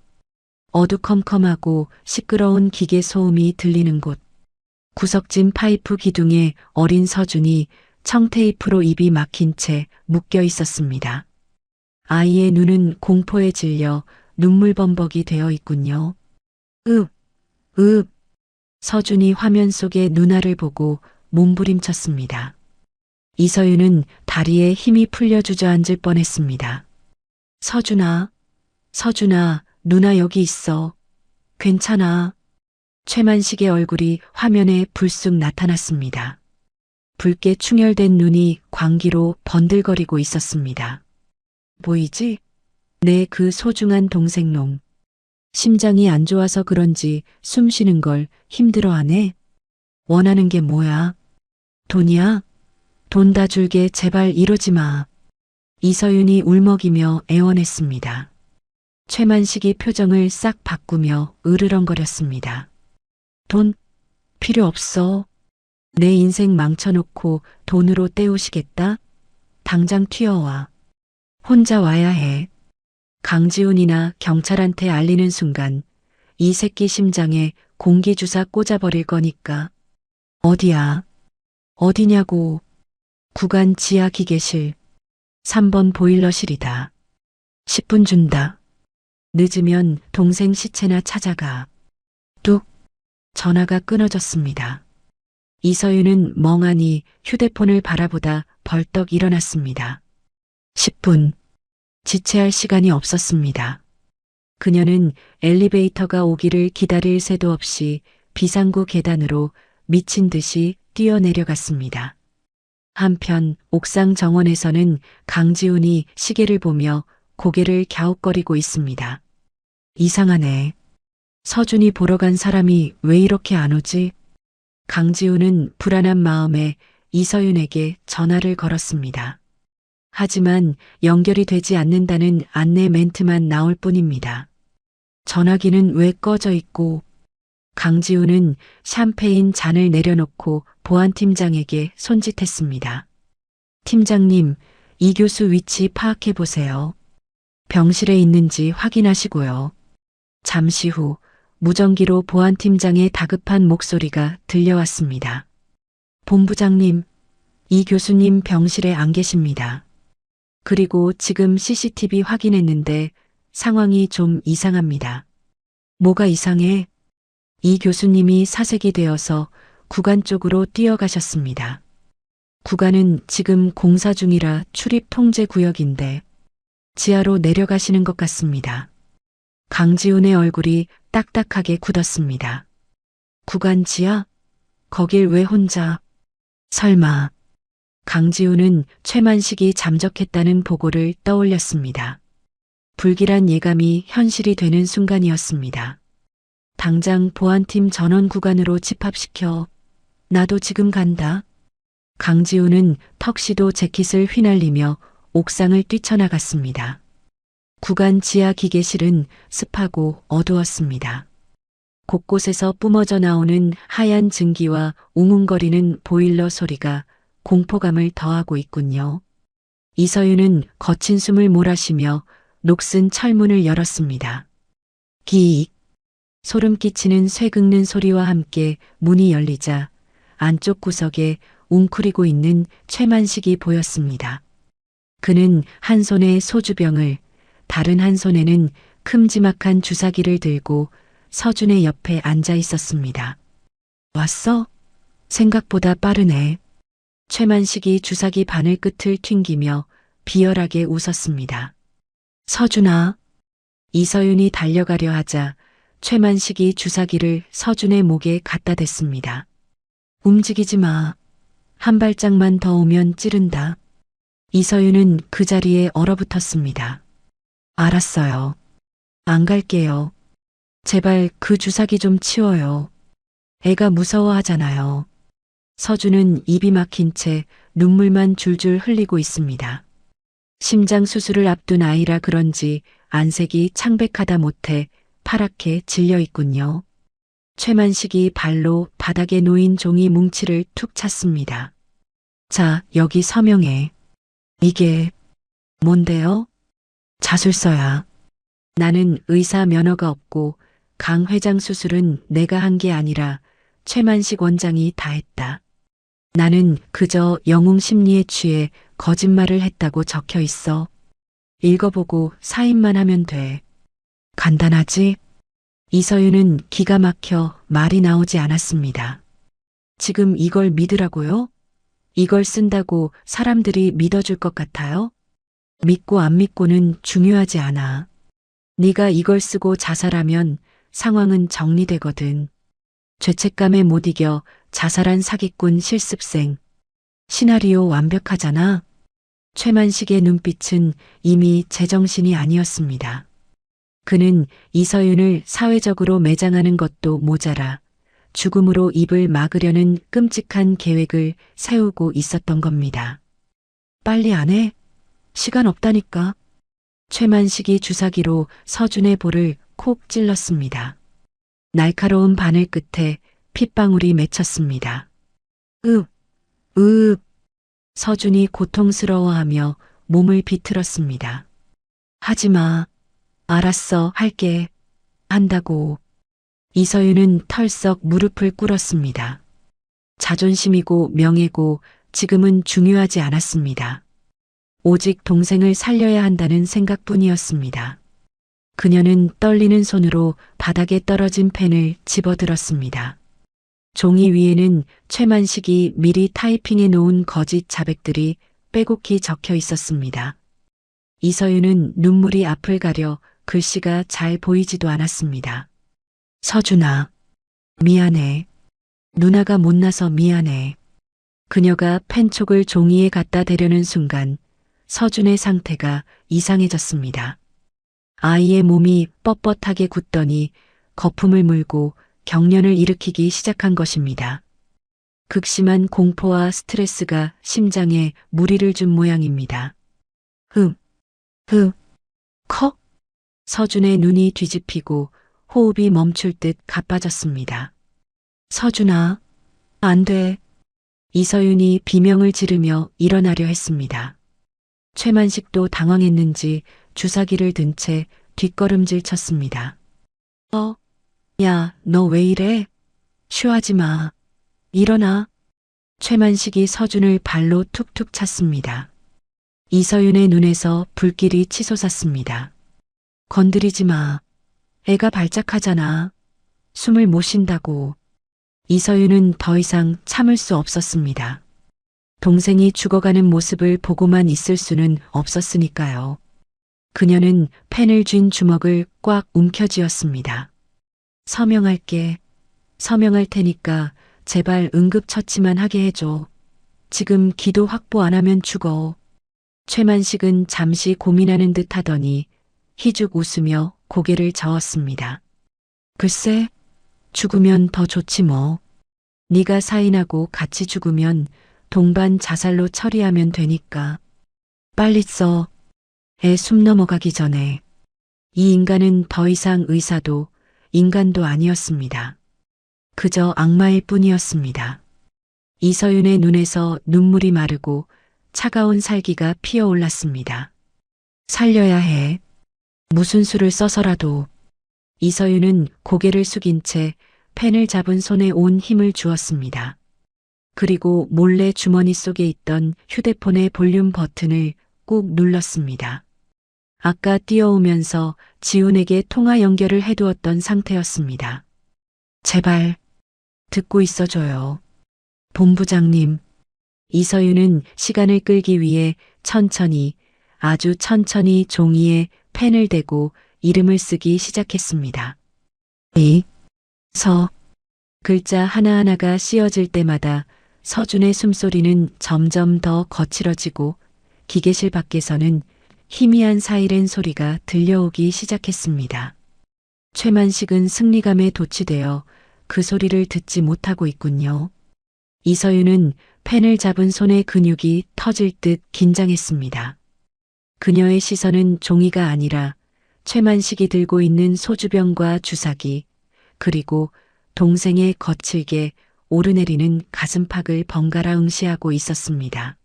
어두컴컴하고 시끄러운 기계 소음이 들리는 곳. 구석진 파이프 기둥에 어린 서준이 청테이프로 입이 막힌 채 묶여 있었습니다. 아이의 눈은 공포에 질려 눈물범벅이 되어 있군요. 서준이 화면 속의 누나를 보고 몸부림쳤습니다. 이서윤은 다리에 힘이 풀려 주저앉을 뻔했습니다. 서준아, 누나 여기 있어. 괜찮아. 최만식의 얼굴이 화면에 불쑥 나타났습니다. 붉게 충혈된 눈이 광기로 번들거리고 있었습니다. 보이지? 내 그 소중한 동생놈. 심장이 안 좋아서 그런지 숨 쉬는 걸 힘들어하네. 원하는 게 뭐야? 돈이야? 돈 다 줄게 제발 이러지 마. 이서윤이 울먹이며 애원했습니다. 최만식이 표정을 싹 바꾸며 으르렁거렸습니다. 돈 필요 없어. 내 인생 망쳐놓고 돈으로 때우시겠다? 당장 튀어와. 혼자 와야 해. 강지훈이나 경찰한테 알리는 순간 이 새끼 심장에 공기주사 꽂아버릴 거니까. 어디야? 어디냐고. 구간 지하 기계실. 3번 보일러실이다. 10분 준다. 늦으면 동생 시체나 찾아가. 뚝. 전화가 끊어졌습니다. 이서윤은 멍하니 휴대폰을 바라보다 벌떡 일어났습니다. 10분. 지체할 시간이 없었습니다. 그녀는 엘리베이터가 오기를 기다릴 새도 없이 비상구 계단으로 미친 듯이 뛰어내려갔습니다. 한편 옥상 정원에서는 강지훈이 시계를 보며 고개를 갸웃거리고 있습니다. 이상하네. 서준이 보러 간 사람이 왜 이렇게 안 오지? 강지훈은 불안한 마음에 이서윤에게 전화를 걸었습니다. 하지만 연결이 되지 않는다는 안내 멘트만 나올 뿐입니다. 전화기는 왜 꺼져 있고? 강지훈은 샴페인 잔을 내려놓고 보안팀장에게 손짓했습니다. 팀장님, 이 교수 위치 파악해 보세요. 병실에 있는지 확인하시고요. 잠시 후 무전기로 보안팀장의 다급한 목소리가 들려왔습니다. 본부장님, 이 교수님 병실에 안 계십니다. 그리고 지금 CCTV 확인했는데 상황이 좀 이상합니다. 뭐가 이상해? 이 교수님이 사색이 되어서 구간 쪽으로 뛰어가셨습니다. 구간은 지금 공사 중이라 출입 통제 구역인데 지하로 내려가시는 것 같습니다. 강지훈의 얼굴이 딱딱하게 굳었습니다. 구간 지하? 거길 왜 혼자? 설마. 강지훈은 최만식이 잠적했다는 보고를 떠올렸습니다. 불길한 예감이 현실이 되는 순간이었습니다. 당장 보안팀 전원 구간으로 집합시켜. 나도 지금 간다. 강지훈은 턱시도 재킷을 휘날리며 옥상을 뛰쳐나갔습니다. 구간 지하 기계실은 습하고 어두웠습니다. 곳곳에서 뿜어져 나오는 하얀 증기와 웅웅거리는 보일러 소리가 공포감을 더하고 있군요. 이서윤은 거친 숨을 몰아쉬며 녹슨 철문을 열었습니다. 기익. 소름 끼치는 쇠 긁는 소리와 함께 문이 열리자 안쪽 구석에 웅크리고 있는 최만식이 보였습니다. 그는 한 손에 소주병을, 다른 한 손에는 큼지막한 주사기를 들고 서준의 옆에 앉아 있었습니다. 왔어? 생각보다 빠르네. 최만식이 주사기 바늘 끝을 튕기며 비열하게 웃었습니다. 서준아. 이서윤이 달려가려 하자 최만식이 주사기를 서준의 목에 갖다 댔습니다. 움직이지 마. 한 발짝만 더 오면 찌른다. 이서윤은 그 자리에 얼어붙었습니다. 알았어요. 안 갈게요. 제발 그 주사기 좀 치워요. 애가 무서워하잖아요. 서준은 입이 막힌 채 눈물만 줄줄 흘리고 있습니다. 심장 수술을 앞둔 아이라 그런지 안색이 창백하다 못해 파랗게 질려 있군요. 최만식이 발로 바닥에 놓인 종이 뭉치를 툭 찼습니다. 자, 여기 서명해. 이게 뭔데요? 자술서야. 나는 의사 면허가 없고 강 회장 수술은 내가 한 게 아니라 최만식 원장이 다 했다. 나는 그저 영웅 심리에 취해 거짓말을 했다고 적혀 있어. 읽어보고 사인만 하면 돼. 간단하지? 이서윤은 기가 막혀 말이 나오지 않았습니다. 지금 이걸 믿으라고요? 이걸 쓴다고 사람들이 믿어줄 것 같아요? 믿고 안 믿고는 중요하지 않아. 네가 이걸 쓰고 자살하면 상황은 정리되거든. 죄책감에 못 이겨 자살한 사기꾼 실습생. 시나리오 완벽하잖아. 최만식의 눈빛은 이미 제정신이 아니었습니다. 그는 이서윤을 사회적으로 매장하는 것도 모자라 죽음으로 입을 막으려는 끔찍한 계획을 세우고 있었던 겁니다. 빨리 안 해? 시간 없다니까. 최만식이 주사기로 서준의 볼을 콕 찔렀습니다. 날카로운 바늘 끝에 핏방울이 맺혔습니다. 서준이 고통스러워하며 몸을 비틀었습니다. 하지마. 알았어, 할게. 한다고. 이서윤은 털썩 무릎을 꿇었습니다. 자존심이고 명예고 지금은 중요하지 않았습니다. 오직 동생을 살려야 한다는 생각뿐이었습니다. 그녀는 떨리는 손으로 바닥에 떨어진 펜을 집어들었습니다. 종이 위에는 최만식이 미리 타이핑해 놓은 거짓 자백들이 빼곡히 적혀 있었습니다. 이서윤은 눈물이 앞을 가려 글씨가 잘 보이지도 않았습니다. 서준아, 미안해. 누나가 못나서 미안해. 그녀가 펜촉을 종이에 갖다 대려는 순간 서준의 상태가 이상해졌습니다. 아이의 몸이 뻣뻣하게 굳더니 거품을 물고 경련을 일으키기 시작한 것입니다. 극심한 공포와 스트레스가 심장에 무리를 준 모양입니다. 컥. 서준의 눈이 뒤집히고 호흡이 멈출 듯 가빠졌습니다. 서준아, 안 돼. 이서윤이 비명을 지르며 일어나려 했습니다. 최만식도 당황했는지 주사기를 든 채 뒷걸음질 쳤습니다. 야, 너 왜 이래? 쉬하지 마. 일어나. 최만식이 서준을 발로 툭툭 찼습니다. 이서윤의 눈에서 불길이 치솟았습니다. 건드리지 마. 애가 발작하잖아. 숨을 못 쉰다고. 이서윤은 더 이상 참을 수 없었습니다. 동생이 죽어가는 모습을 보고만 있을 수는 없었으니까요. 그녀는 펜을 쥔 주먹을 꽉 움켜쥐었습니다. 서명할게. 서명할 테니까 제발 응급처치만 하게 해줘. 지금 기도 확보 안 하면 죽어. 최만식은 잠시 고민하는 듯 하더니 희죽 웃으며 고개를 저었습니다. 글쎄, 죽으면 더 좋지 뭐. 네가 사인하고 같이 죽으면 동반 자살로 처리하면 되니까. 빨리 써. 애 숨 넘어가기 전에. 이 인간은 더 이상 의사도 인간도 아니었습니다. 그저 악마일 뿐이었습니다. 이서윤의 눈에서 눈물이 마르고 차가운 살기가 피어올랐습니다. 살려야 해. 무슨 수를 써서라도. 이서윤은 고개를 숙인 채 펜을 잡은 손에 온 힘을 주었습니다. 그리고 몰래 주머니 속에 있던 휴대폰의 볼륨 버튼을 꾹 눌렀습니다. 아까 뛰어오면서 지훈에게 통화 연결을 해두었던 상태였습니다. 제발 듣고 있어줘요. 본부장님. 이서윤은 시간을 끌기 위해 천천히, 아주 천천히 종이에 펜을 대고 이름을 쓰기 시작했습니다. 글자 하나하나가 씌어질 때마다 서준의 숨소리는 점점 더 거칠어지고 기계실 밖에서는 희미한 사이렌 소리가 들려오기 시작했습니다. 최만식은 승리감에 도취되어 그 소리를 듣지 못하고 있군요. 이서윤은 펜을 잡은 손의 근육이 터질 듯 긴장했습니다. 그녀의 시선은 종이가 아니라 최만식이 들고 있는 소주병과 주사기, 그리고 동생의 거칠게 오르내리는 가슴팍을 번갈아 응시하고 있었습니다.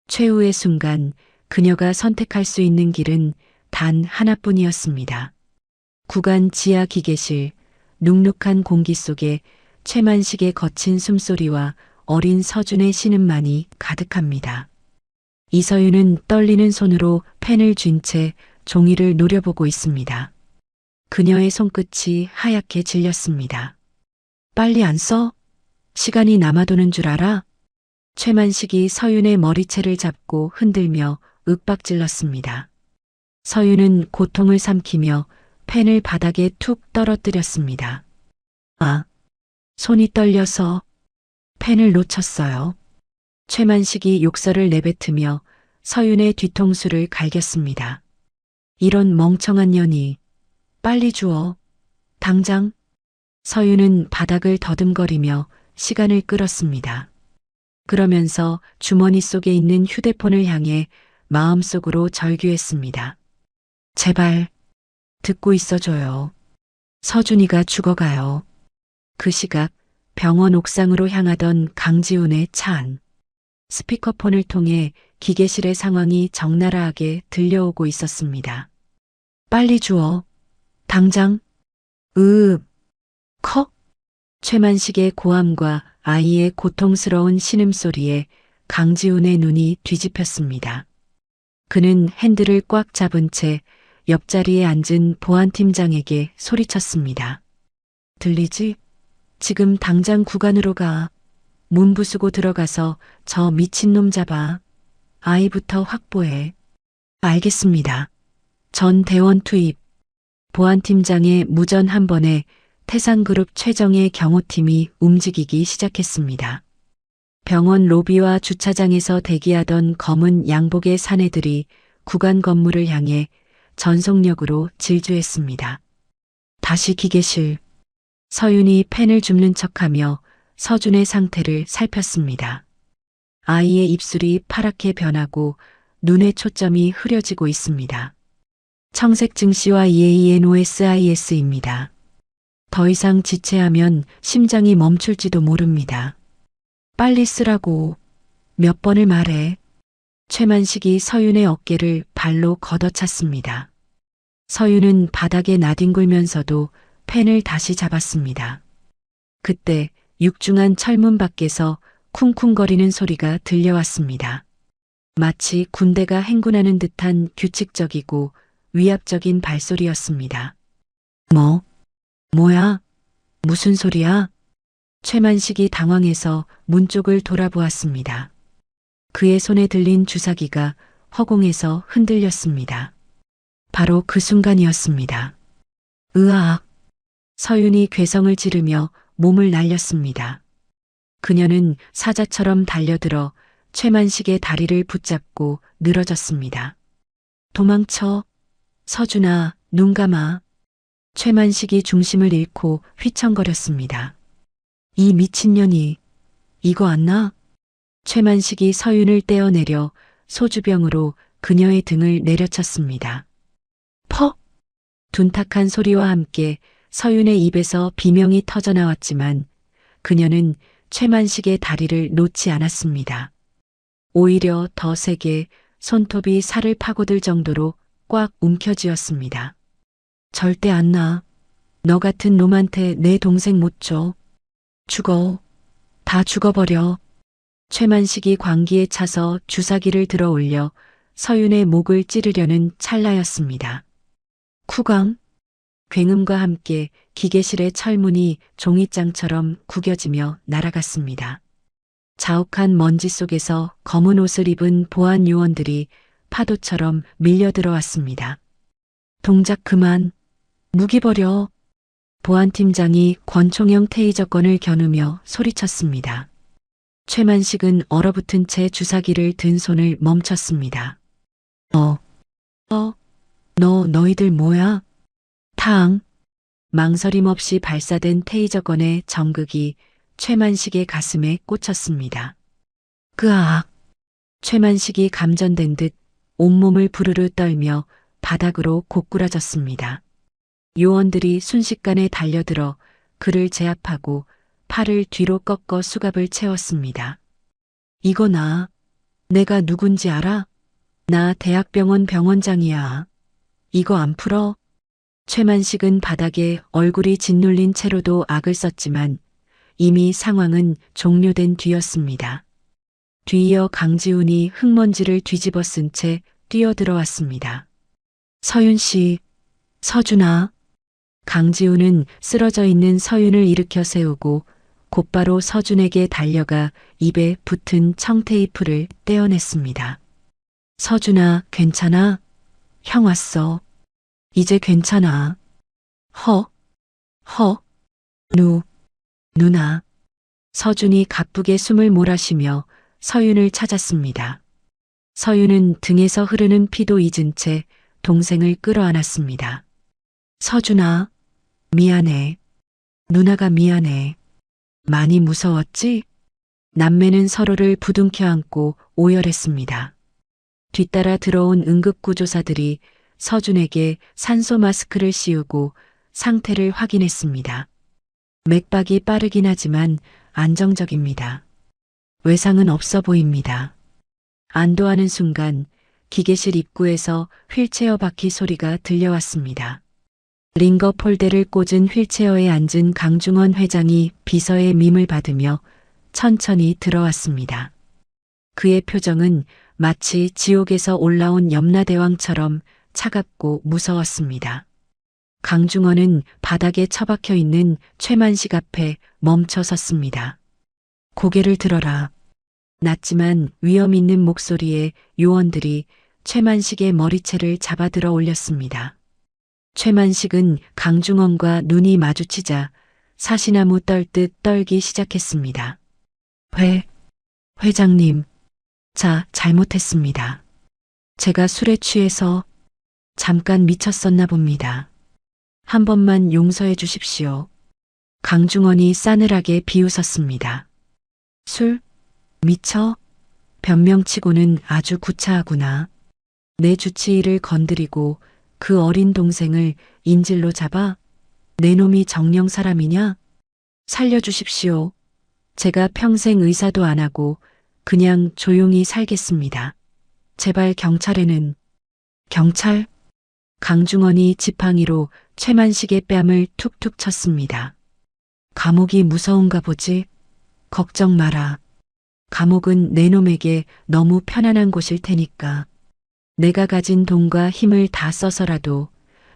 최후의 순간 그녀가 선택할 수 있는 길은 단 하나뿐이었습니다. 구간 지하 기계실, 눅눅한 공기 속에 최만식의 거친 숨소리와 어린 서준의 신음만이 가득합니다. 이서윤은 떨리는 손으로 펜을 쥔 채 종이를 노려보고 있습니다. 그녀의 손끝이 하얗게 질렸습니다. 빨리 안 써? 시간이 남아도는 줄 알아? 최만식이 서윤의 머리채를 잡고 흔들며 윽박질렀습니다. 서윤은 고통을 삼키며 펜을 바닥에 툭 떨어뜨렸습니다. 손이 떨려서 펜을 놓쳤어요. 최만식이 욕설을 내뱉으며 서윤의 뒤통수를 갈겼습니다. 이런 멍청한 년이. 빨리 주워. 당장. 서윤은 바닥을 더듬거리며 시간을 끌었습니다. 그러면서 주머니 속에 있는 휴대폰을 향해 마음속으로 절규했습니다. 제발 듣고 있어줘요. 서준이가 죽어가요. 그 시각 병원 옥상으로 향하던 강지훈의 차 안. 스피커폰을 통해 기계실의 상황이 적나라하게 들려오고 있었습니다. 빨리 주워. 당장. 컥. 최만식의 고함과 아이의 고통스러운 신음소리에 강지훈의 눈이 뒤집혔습니다. 그는 핸들을 꽉 잡은 채 옆자리에 앉은 보안팀장에게 소리쳤습니다. 들리지? 지금 당장 구간으로 가. 문 부수고 들어가서 저 미친놈 잡아. 아이부터 확보해. 알겠습니다. 전 대원 투입. 보안팀장의 무전 한 번에 태산그룹 최정예 경호팀이 움직이기 시작했습니다. 병원 로비와 주차장에서 대기하던 검은 양복의 사내들이 구간 건물을 향해 전속력으로 질주했습니다. 다시 기계실. 서윤이 펜을 줍는 척하며 서준의 상태를 살폈습니다. 아이의 입술이 파랗게 변하고 눈의 초점이 흐려지고 있습니다. 청색 증시와 EANOSIS입니다. 더 이상 지체하면 심장이 멈출지도 모릅니다. 빨리 쓰라고. 몇 번을 말해. 최만식이 서윤의 어깨를 발로 걷어찼습니다. 서윤은 바닥에 나뒹굴면서도 펜을 다시 잡았습니다. 그때 육중한 철문 밖에서 쿵쿵거리는 소리가 들려왔습니다. 마치 군대가 행군하는 듯한 규칙적이고 위압적인 발소리였습니다. 뭐야? 무슨 소리야? 최만식이 당황해서 문 쪽을 돌아보았습니다. 그의 손에 들린 주사기가 허공에서 흔들렸습니다. 바로 그 순간이었습니다. 으악! 서윤이 괴성을 지르며 몸을 날렸습니다. 그녀는 사자처럼 달려들어 최만식의 다리를 붙잡고 늘어졌습니다. 도망쳐. 서준아, 눈 감아. 최만식이 중심을 잃고 휘청거렸습니다. 이 미친년이, 이거 안 나? 최만식이 서윤을 떼어내려 소주병으로 그녀의 등을 내려쳤습니다. 퍽! 둔탁한 소리와 함께 서윤의 입에서 비명이 터져나왔지만 그녀는 최만식의 다리를 놓지 않았습니다. 오히려 더 세게 손톱이 살을 파고들 정도로 꽉 움켜쥐었습니다. 절대 안 나. 너 같은 놈한테 내 동생 못 줘. 죽어. 다 죽어버려. 최만식이 광기에 차서 주사기를 들어 올려 서윤의 목을 찌르려는 찰나였습니다. 쿠강. 굉음과 함께 기계실의 철문이 종이장처럼 구겨지며 날아갔습니다. 자욱한 먼지 속에서 검은 옷을 입은 보안 요원들이 파도처럼 밀려 들어왔습니다. 동작 그만. 무기 버려. 보안팀장이 권총형 테이저건을 겨누며 소리쳤습니다. 최만식은 얼어붙은 채 주사기를 든 손을 멈췄습니다. 너희들 뭐야? 탕. 망설임 없이 발사된 테이저건의 정극이 최만식의 가슴에 꽂혔습니다. 그악. 최만식이 감전된 듯 온몸을 부르르 떨며 바닥으로 고꾸라졌습니다. 요원들이 순식간에 달려들어 그를 제압하고 팔을 뒤로 꺾어 수갑을 채웠습니다. 이거 내가 누군지 알아? 나 대학병원 병원장이야. 이거 안 풀어? 최만식은 바닥에 얼굴이 짓눌린 채로도 악을 썼지만 이미 상황은 종료된 뒤였습니다. 뒤이어 강지훈이 흙먼지를 뒤집어 쓴 채 뛰어들어왔습니다. 서윤 씨, 서준아. 강지훈은 쓰러져 있는 서윤을 일으켜 세우고 곧바로 서준에게 달려가 입에 붙은 청테이프를 떼어냈습니다. 서준아, 괜찮아? 형 왔어. 이제 괜찮아. 누나. 서준이 가쁘게 숨을 몰아쉬며 서윤을 찾았습니다. 서윤은 등에서 흐르는 피도 잊은 채 동생을 끌어안았습니다. 서준아, 미안해. 누나가 미안해. 많이 무서웠지? 남매는 서로를 부둥켜 안고 오열했습니다. 뒤따라 들어온 응급구조사들이 서준에게 산소 마스크를 씌우고 상태를 확인했습니다. 맥박이 빠르긴 하지만 안정적입니다. 외상은 없어 보입니다. 안도하는 순간 기계실 입구에서 휠체어 바퀴 소리가 들려왔습니다. 링거 폴대를 꽂은 휠체어에 앉은 강중원 회장이 비서의 밈을 받으며 천천히 들어왔습니다. 그의 표정은 마치 지옥에서 올라온 염라대왕처럼 차갑고 무서웠습니다. 강중원은 바닥에 처박혀 있는 최만식 앞에 멈춰 섰습니다. 고개를 들어라. 낮지만 위험 있는 목소리에 요원들이 최만식의 머리채를 잡아 들어 올렸습니다. 최만식은 강중원과 눈이 마주치자 사시나무 떨듯 떨기 시작했습니다. 회장님. 잘못했습니다. 제가 술에 취해서 잠깐 미쳤었나 봅니다. 한 번만 용서해 주십시오. 강중원이 싸늘하게 비웃었습니다. 술? 미쳐? 변명치고는 아주 구차하구나. 내 주치의를 건드리고 그 어린 동생을 인질로 잡아? 내 놈이 정령 사람이냐? 살려주십시오. 제가 평생 의사도 안 하고 그냥 조용히 살겠습니다. 제발 경찰에는. 경찰? 강중원이 지팡이로 최만식의 뺨을 툭툭 쳤습니다. 감옥이 무서운가 보지? 걱정 마라. 감옥은 내 놈에게 너무 편안한 곳일 테니까. 내가 가진 돈과 힘을 다 써서라도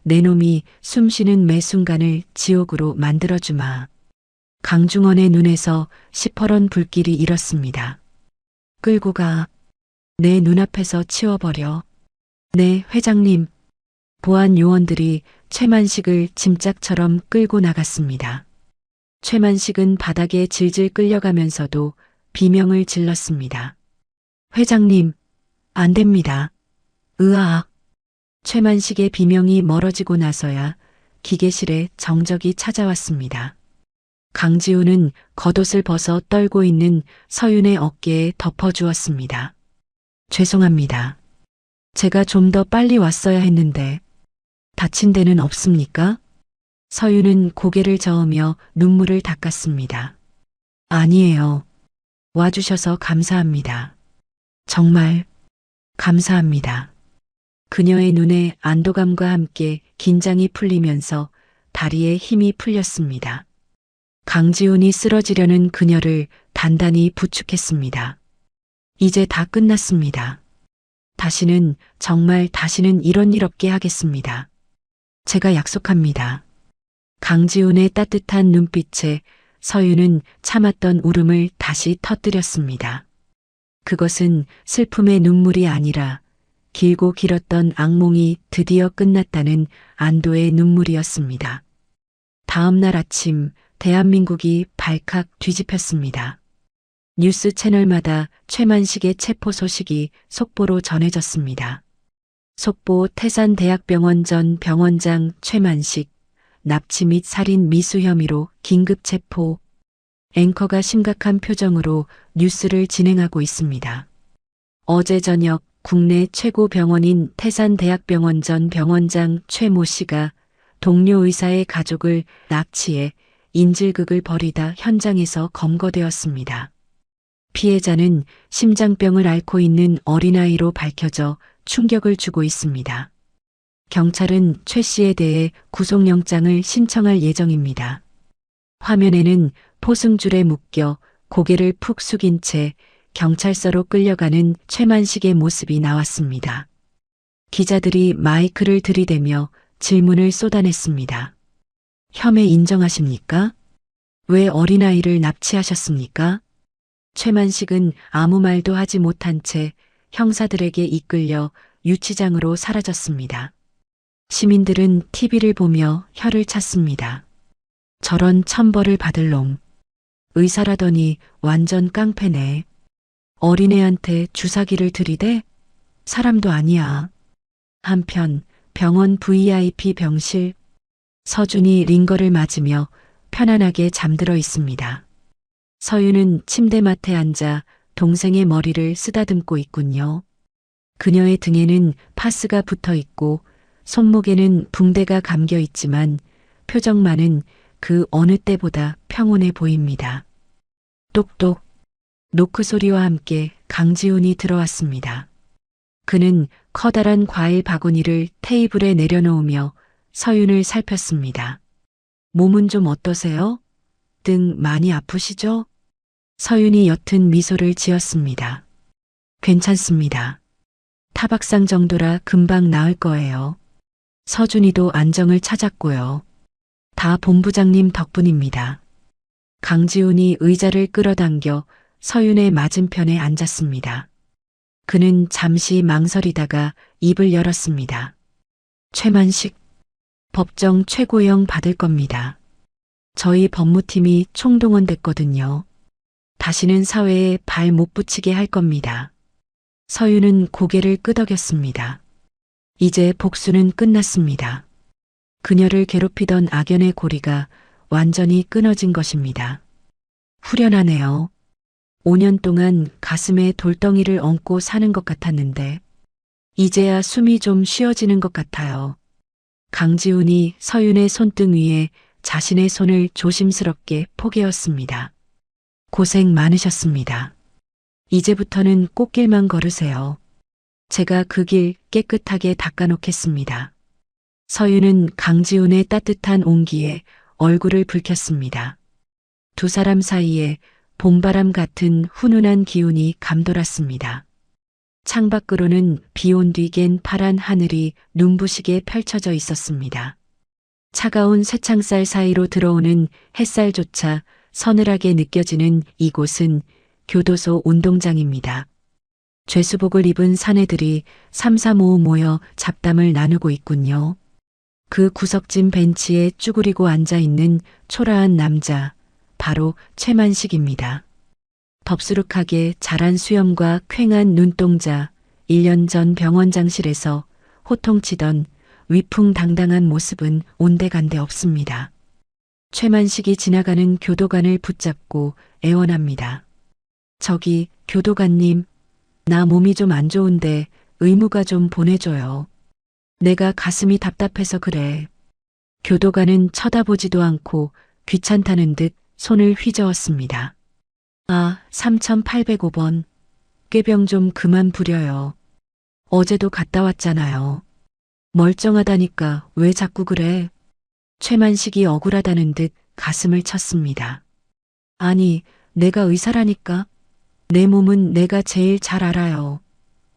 내 놈이 숨쉬는 매 순간을 지옥으로 만들어주마. 강중원의 눈에서 시퍼런 불길이 일었습니다. 끌고 가. 내 눈앞에서 치워버려. 네, 회장님. 보안 요원들이 최만식을 짐짝처럼 끌고 나갔습니다. 최만식은 바닥에 질질 끌려가면서도 비명을 질렀습니다. 회장님, 안 됩니다. 으악. 최만식의 비명이 멀어지고 나서야 기계실에 정적이 찾아왔습니다. 강지우는 겉옷을 벗어 떨고 있는 서윤의 어깨에 덮어주었습니다. 죄송합니다. 제가 좀 더 빨리 왔어야 했는데 다친 데는 없습니까? 서윤은 고개를 저으며 눈물을 닦았습니다. 아니에요. 와주셔서 감사합니다. 정말 감사합니다. 그녀의 눈에 안도감과 함께 긴장이 풀리면서 다리에 힘이 풀렸습니다. 강지훈이 쓰러지려는 그녀를 단단히 부축했습니다. 이제 다 끝났습니다. 다시는, 정말 다시는 이런 일 없게 하겠습니다. 제가 약속합니다. 강지훈의 따뜻한 눈빛에 서윤은 참았던 울음을 다시 터뜨렸습니다. 그것은 슬픔의 눈물이 아니라 길고 길었던 악몽이 드디어 끝났다는 안도의 눈물이었습니다. 다음 날 아침 대한민국이 발칵 뒤집혔습니다. 뉴스 채널마다 최만식의 체포 소식이 속보로 전해졌습니다. 속보 태산대학병원 전 병원장 최만식, 납치 및 살인 미수 혐의로 긴급 체포. 앵커가 심각한 표정으로 뉴스를 진행하고 있습니다. 어제 저녁 국내 최고 병원인 태산대학병원 전 병원장 최모 씨가 동료 의사의 가족을 납치해 인질극을 벌이다 현장에서 검거되었습니다. 피해자는 심장병을 앓고 있는 어린아이로 밝혀져 충격을 주고 있습니다. 경찰은 최 씨에 대해 구속영장을 신청할 예정입니다. 화면에는 포승줄에 묶여 고개를 푹 숙인 채 경찰서로 끌려가는 최만식의 모습이 나왔습니다. 기자들이 마이크를 들이대며 질문을 쏟아냈습니다. 혐의 인정하십니까? 왜 어린아이를 납치하셨습니까? 최만식은 아무 말도 하지 못한 채 형사들에게 이끌려 유치장으로 사라졌습니다. 시민들은 TV를 보며 혀를 찼습니다. 저런 천벌을 받을 놈. 의사라더니 완전 깡패네. 어린애한테 주사기를 들이대? 사람도 아니야. 한편 병원 VIP 병실. 서준이 링거를 맞으며 편안하게 잠들어 있습니다. 서윤은 침대맡에 앉아 동생의 머리를 쓰다듬고 있군요. 그녀의 등에는 파스가 붙어 있고 손목에는 붕대가 감겨 있지만 표정만은 그 어느 때보다 평온해 보입니다. 똑똑. 노크 소리와 함께 강지훈이 들어왔습니다. 그는 커다란 과일 바구니를 테이블에 내려놓으며 서윤을 살폈습니다. 몸은 좀 어떠세요? 등 많이 아프시죠? 서윤이 옅은 미소를 지었습니다. 괜찮습니다. 타박상 정도라 금방 나을 거예요. 서준이도 안정을 찾았고요. 다 본부장님 덕분입니다. 강지훈이 의자를 끌어당겨 서윤의 맞은편에 앉았습니다. 그는 잠시 망설이다가 입을 열었습니다. 최만식, 법정 최고형 받을 겁니다. 저희 법무팀이 총동원됐거든요. 다시는 사회에 발 못 붙이게 할 겁니다. 서윤은 고개를 끄덕였습니다. 이제 복수는 끝났습니다. 그녀를 괴롭히던 악연의 고리가 완전히 끊어진 것입니다. 후련하네요. 5년 동안 가슴에 돌덩이를 얹고 사는 것 같았는데 이제야 숨이 좀 쉬어지는 것 같아요. 강지훈이 서윤의 손등 위에 자신의 손을 조심스럽게 포개었습니다. 고생 많으셨습니다. 이제부터는 꽃길만 걸으세요. 제가 그 길 깨끗하게 닦아놓겠습니다. 서윤은 강지훈의 따뜻한 온기에 얼굴을 붉혔습니다. 두 사람 사이에 봄바람 같은 훈훈한 기운이 감돌았습니다. 창밖으로는 비 온 뒤 갠 파란 하늘이 눈부시게 펼쳐져 있었습니다. 차가운 쇠창살 사이로 들어오는 햇살조차 서늘하게 느껴지는 이곳은 교도소 운동장입니다. 죄수복을 입은 사내들이 삼삼오오 모여 잡담을 나누고 있군요. 그 구석진 벤치에 쭈그리고 앉아 있는 초라한 남자, 바로 최만식입니다. 덥수룩하게 자란 수염과 퀭한 눈동자, 1년 전 병원장실에서 호통치던 위풍당당한 모습은 온데간데 없습니다. 최만식이 지나가는 교도관을 붙잡고 애원합니다. 저기 교도관님, 나 몸이 좀 안 좋은데 의무가 좀 보내줘요. 내가 가슴이 답답해서 그래. 교도관은 쳐다보지도 않고 귀찮다는 듯 손을 휘저었습니다. 아, 3805번. 꾀병 좀 그만 부려요. 어제도 갔다 왔잖아요. 멀쩡하다니까 왜 자꾸 그래? 최만식이 억울하다는 듯 가슴을 쳤습니다. 아니, 내가 의사라니까. 내 몸은 내가 제일 잘 알아요.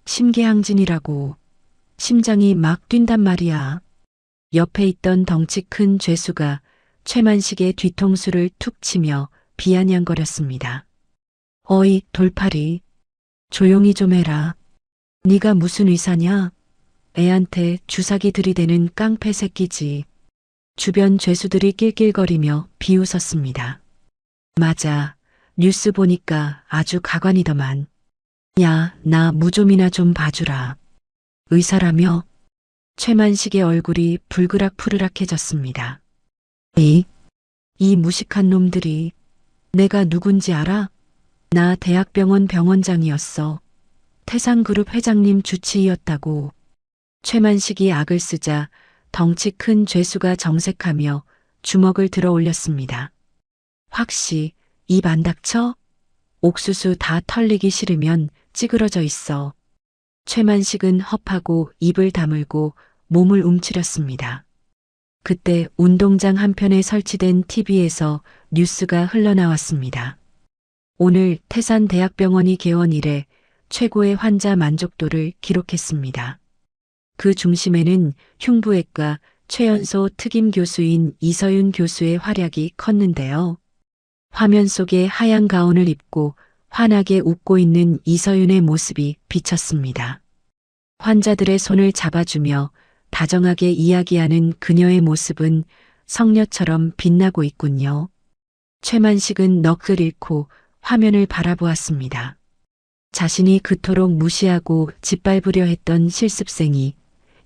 심계항진이라고. 심장이 막 뛴단 말이야. 옆에 있던 덩치 큰 죄수가 최만식의 뒤통수를 툭 치며 비아냥거렸습니다. 어이, 돌팔이. 조용히 좀 해라. 네가 무슨 의사냐? 애한테 주사기 들이대는 깡패 새끼지. 주변 죄수들이 낄낄거리며 비웃었습니다. 맞아. 뉴스 보니까 아주 가관이더만. 야, 나 무 좀이나 좀 봐주라. 의사라며? 최만식의 얼굴이 불그락푸르락해졌습니다. 이 무식한 놈들이. 내가 누군지 알아? 나 대학병원 병원장이었어. 태상그룹 회장님 주치의였다고. 최만식이 악을 쓰자 덩치 큰 죄수가 정색하며 주먹을 들어 올렸습니다. 확시, 입 안 닥쳐? 옥수수 다 털리기 싫으면 찌그러져 있어. 최만식은 헙하고 입을 다물고 몸을 움츠렸습니다. 그때 운동장 한편에 설치된 TV에서 뉴스가 흘러나왔습니다. 오늘 태산대학병원이 개원 이래 최고의 환자 만족도를 기록했습니다. 그 중심에는 흉부외과 최연소 특임 교수인 이서윤 교수의 활약이 컸는데요. 화면 속에 하얀 가운을 입고 환하게 웃고 있는 이서윤의 모습이 비쳤습니다. 환자들의 손을 잡아주며 다정하게 이야기하는 그녀의 모습은 성녀처럼 빛나고 있군요. 최만식은 넋을 잃고 화면을 바라보았습니다. 자신이 그토록 무시하고 짓밟으려 했던 실습생이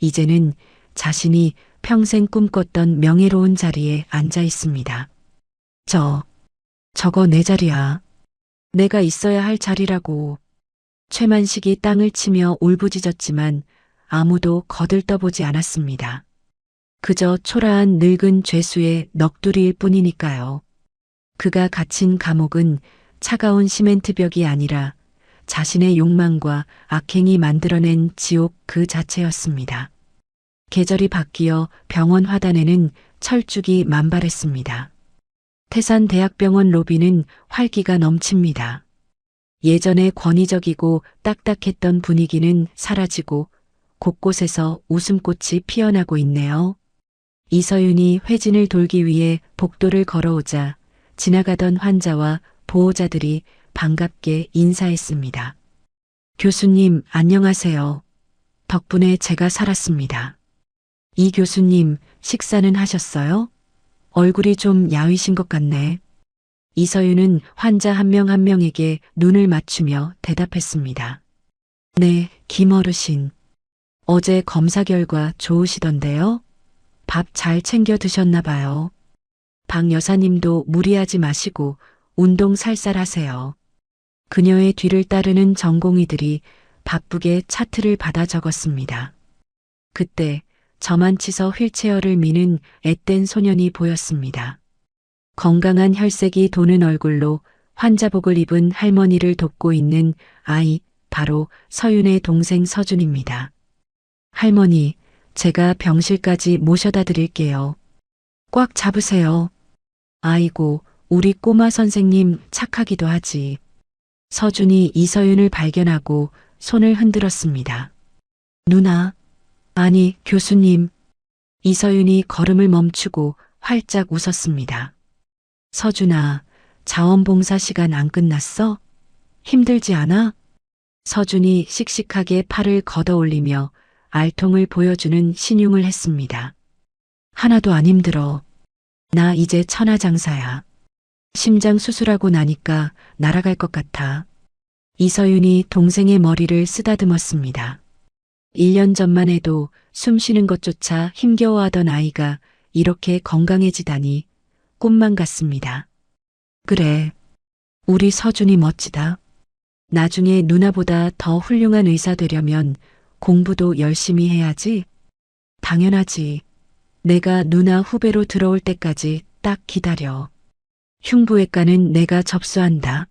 이제는 자신이 평생 꿈꿨던 명예로운 자리에 앉아 있습니다. 저거 내 자리야. 내가 있어야 할 자리라고. 최만식이 땅을 치며 울부짖었지만 아무도 거들떠보지 않았습니다. 그저 초라한 늙은 죄수의 넋두리일 뿐이니까요. 그가 갇힌 감옥은 차가운 시멘트 벽이 아니라 자신의 욕망과 악행이 만들어낸 지옥 그 자체였습니다. 계절이 바뀌어 병원 화단에는 철쭉이 만발했습니다. 태산대학병원 로비는 활기가 넘칩니다. 예전에 권위적이고 딱딱했던 분위기는 사라지고 곳곳에서 웃음꽃이 피어나고 있네요. 이서윤이 회진을 돌기 위해 복도를 걸어오자 지나가던 환자와 보호자들이 반갑게 인사했습니다. 교수님, 안녕하세요. 덕분에 제가 살았습니다. 이 교수님, 식사는 하셨어요? 얼굴이 좀 야위신 것 같네. 이서윤은 환자 한 명 한 명에게 눈을 맞추며 대답했습니다. 네, 김어르신. 어제 검사 결과 좋으시던데요? 밥 잘 챙겨 드셨나 봐요. 박 여사님도 무리하지 마시고 운동 살살 하세요. 그녀의 뒤를 따르는 전공의들이 바쁘게 차트를 받아 적었습니다. 그때 저만치서 휠체어를 미는 앳된 소년이 보였습니다. 건강한 혈색이 도는 얼굴로 환자복을 입은 할머니를 돕고 있는 아이, 바로 서윤의 동생 서준입니다. 할머니, 제가 병실까지 모셔다 드릴게요. 꽉 잡으세요. 아이고, 우리 꼬마 선생님 착하기도 하지. 서준이 이서윤을 발견하고 손을 흔들었습니다. 누나, 아니, 교수님. 이서윤이 걸음을 멈추고 활짝 웃었습니다. 서준아, 자원봉사 시간 안 끝났어? 힘들지 않아? 서준이 씩씩하게 팔을 걷어 올리며 알통을 보여주는 신용을 했습니다. 하나도 안 힘들어. 나 이제 천하장사야. 심장 수술하고 나니까 날아갈 것 같아. 이서윤이 동생의 머리를 쓰다듬었습니다. 1년 전만 해도 숨 쉬는 것조차 힘겨워하던 아이가 이렇게 건강해지다니 꿈만 같습니다. 그래, 우리 서준이 멋지다. 나중에 누나보다 더 훌륭한 의사 되려면 공부도 열심히 해야지. 당연하지. 내가 누나 후배로 들어올 때까지 딱 기다려. 흉부외과는 내가 접수한다.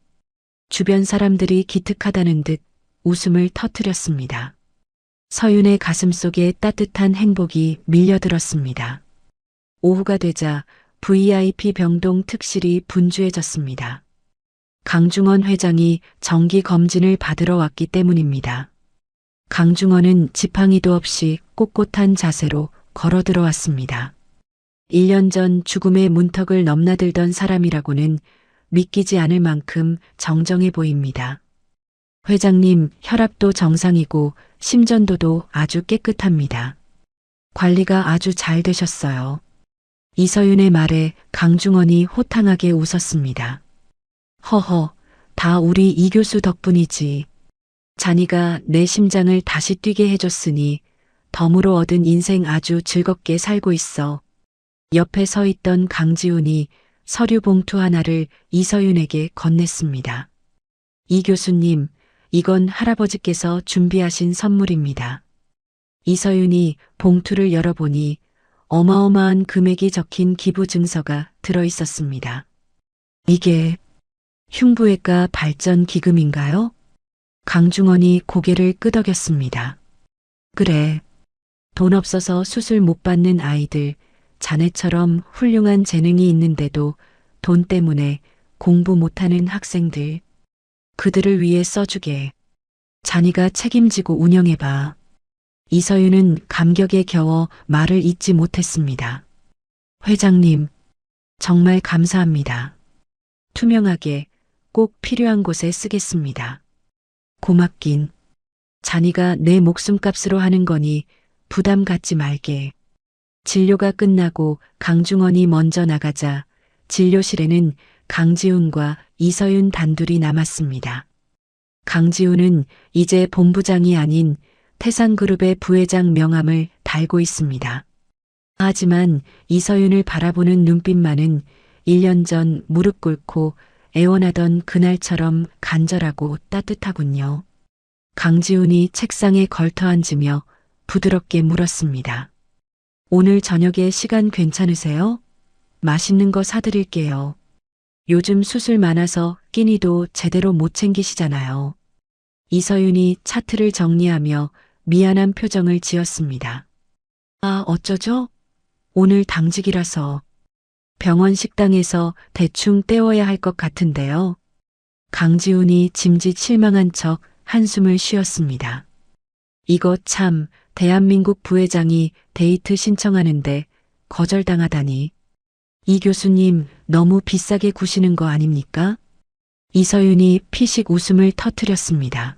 주변 사람들이 기특하다는 듯 웃음을 터뜨렸습니다. 서윤의 가슴속에 따뜻한 행복이 밀려들었습니다. 오후가 되자 VIP 병동 특실이 분주해졌습니다. 강중원 회장이 정기 검진을 받으러 왔기 때문입니다. 강중원은 지팡이도 없이 꼿꼿한 자세로 걸어 들어왔습니다. 1년 전 죽음의 문턱을 넘나들던 사람이라고는 믿기지 않을 만큼 정정해 보입니다. 회장님, 혈압도 정상이고 심전도도 아주 깨끗합니다. 관리가 아주 잘 되셨어요. 이서윤의 말에 강중원이 호탕하게 웃었습니다. 허허, 다 우리 이 교수 덕분이지. 자니가 내 심장을 다시 뛰게 해줬으니 덤으로 얻은 인생 아주 즐겁게 살고 있어. 옆에 서 있던 강지훈이 서류 봉투 하나를 이서윤에게 건넸습니다. 이 교수님, 이건 할아버지께서 준비하신 선물입니다. 이서윤이 봉투를 열어보니 어마어마한 금액이 적힌 기부 증서가 들어 있었습니다. 이게 흉부외과 발전 기금인가요? 강중원이 고개를 끄덕였습니다. 그래. 돈 없어서 수술 못 받는 아이들, 자네처럼 훌륭한 재능이 있는데도 돈 때문에 공부 못하는 학생들, 그들을 위해 써주게. 자니가 책임지고 운영해봐. 이서윤은 감격에 겨워 말을 잇지 못했습니다. 회장님, 정말 감사합니다. 투명하게 꼭 필요한 곳에 쓰겠습니다. 고맙긴. 자니가 내 목숨값으로 하는 거니 부담 갖지 말게. 진료가 끝나고 강중원이 먼저 나가자 진료실에는 강지훈과 이서윤 단둘이 남았습니다. 강지훈은 이제 본부장이 아닌 태산그룹의 부회장 명함을 달고 있습니다. 하지만 이서윤을 바라보는 눈빛만은 1년 전 무릎 꿇고 애원하던 그날처럼 간절하고 따뜻하군요. 강지훈이 책상에 걸터 앉으며 부드럽게 물었습니다. 오늘 저녁에 시간 괜찮으세요? 맛있는 거 사드릴게요. 요즘 수술 많아서 끼니도 제대로 못 챙기시잖아요. 이서윤이 차트를 정리하며 미안한 표정을 지었습니다. 아, 어쩌죠? 오늘 당직이라서 병원 식당에서 대충 때워야 할 것 같은데요. 강지훈이 짐짓 실망한 척 한숨을 쉬었습니다. 이거 참, 대한민국 부회장이 데이트 신청하는데 거절당하다니. 이 교수님 너무 비싸게 구시는 거 아닙니까? 이서윤이 피식 웃음을 터뜨렸습니다.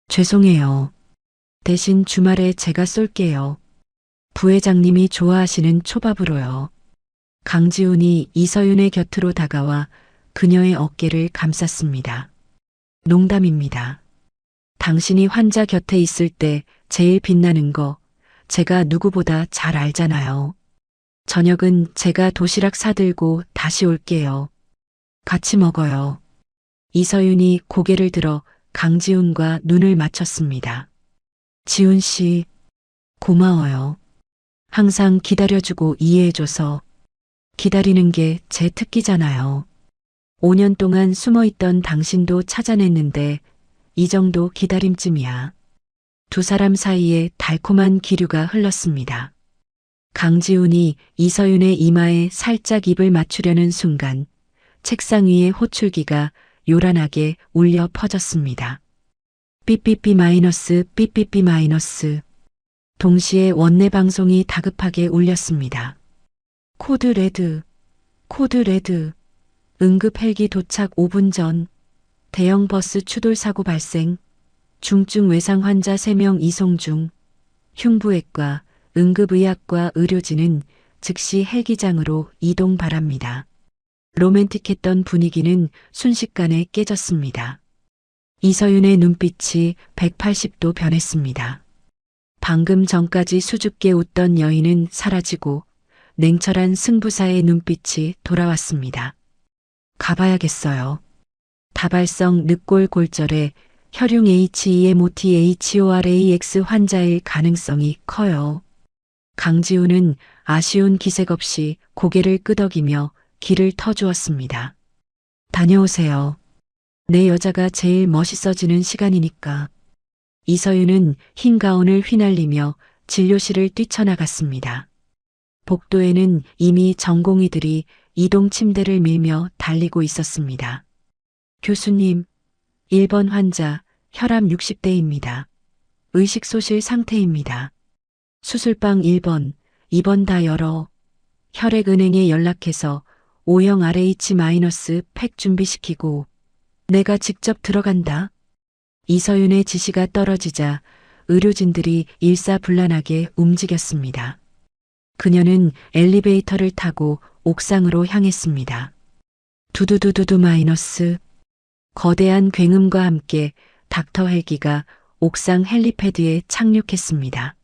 죄송해요. 대신 주말에 제가 쏠게요. 부회장님이 좋아하시는 초밥으로요. 강지훈이 이서윤의 곁으로 다가와 그녀의 어깨를 감쌌습니다. 농담입니다. 당신이 환자 곁에 있을 때 제일 빛나는 거 제가 누구보다 잘 알잖아요. 저녁은 제가 도시락 사들고 다시 올게요. 같이 먹어요. 이서윤이 고개를 들어 강지훈과 눈을 맞췄습니다. 지훈 씨, 고마워요. 항상 기다려주고 이해해줘서. 기다리는 게 제 특기잖아요. 5년 동안 숨어있던 당신도 찾아냈는데 이 정도 기다림쯤이야. 두 사람 사이에 달콤한 기류가 흘렀습니다. 강지훈이 이서윤의 이마에 살짝 입을 맞추려는 순간 책상 위의 호출기가 요란하게 울려 퍼졌습니다. 삐삐삐 마이너스 삐삐삐 마이너스. 동시에 원내 방송이 다급하게 울렸습니다. 코드 레드, 코드 레드. 응급 헬기 도착 5분 전. 대형 버스 추돌 사고 발생. 중증 외상 환자 3명 이송 중. 흉부외과, 응급의학과 의료진은 즉시 헬기장으로 이동 바랍니다. 로맨틱했던 분위기는 순식간에 깨졌습니다. 이서윤의 눈빛이 180도 변했습니다. 방금 전까지 수줍게 웃던 여인은 사라지고 냉철한 승부사의 눈빛이 돌아왔습니다. 가봐야겠어요. 다발성 늑골 골절에 혈융 HEMOTHORAX 환자일 가능성이 커요. 강지우는 아쉬운 기색 없이 고개를 끄덕이며 길을 터주었습니다. 다녀오세요. 내 여자가 제일 멋있어지는 시간이니까. 이서윤은 흰 가운을 휘날리며 진료실을 뛰쳐나갔습니다. 복도에는 이미 전공의들이 이동 침대를 밀며 달리고 있었습니다. 교수님, 1번 환자 혈압 60대입니다. 의식소실 상태입니다. 수술방 1번, 2번 다 열어. 혈액은행에 연락해서 O형 RH-팩 준비시키고 내가 직접 들어간다. 이서윤의 지시가 떨어지자 의료진들이 일사불란하게 움직였습니다. 그녀는 엘리베이터를 타고 옥상으로 향했습니다. 두두두두두 마이너스. 거대한 굉음과 함께 닥터 헬기가 옥상 헬리패드에 착륙했습니다.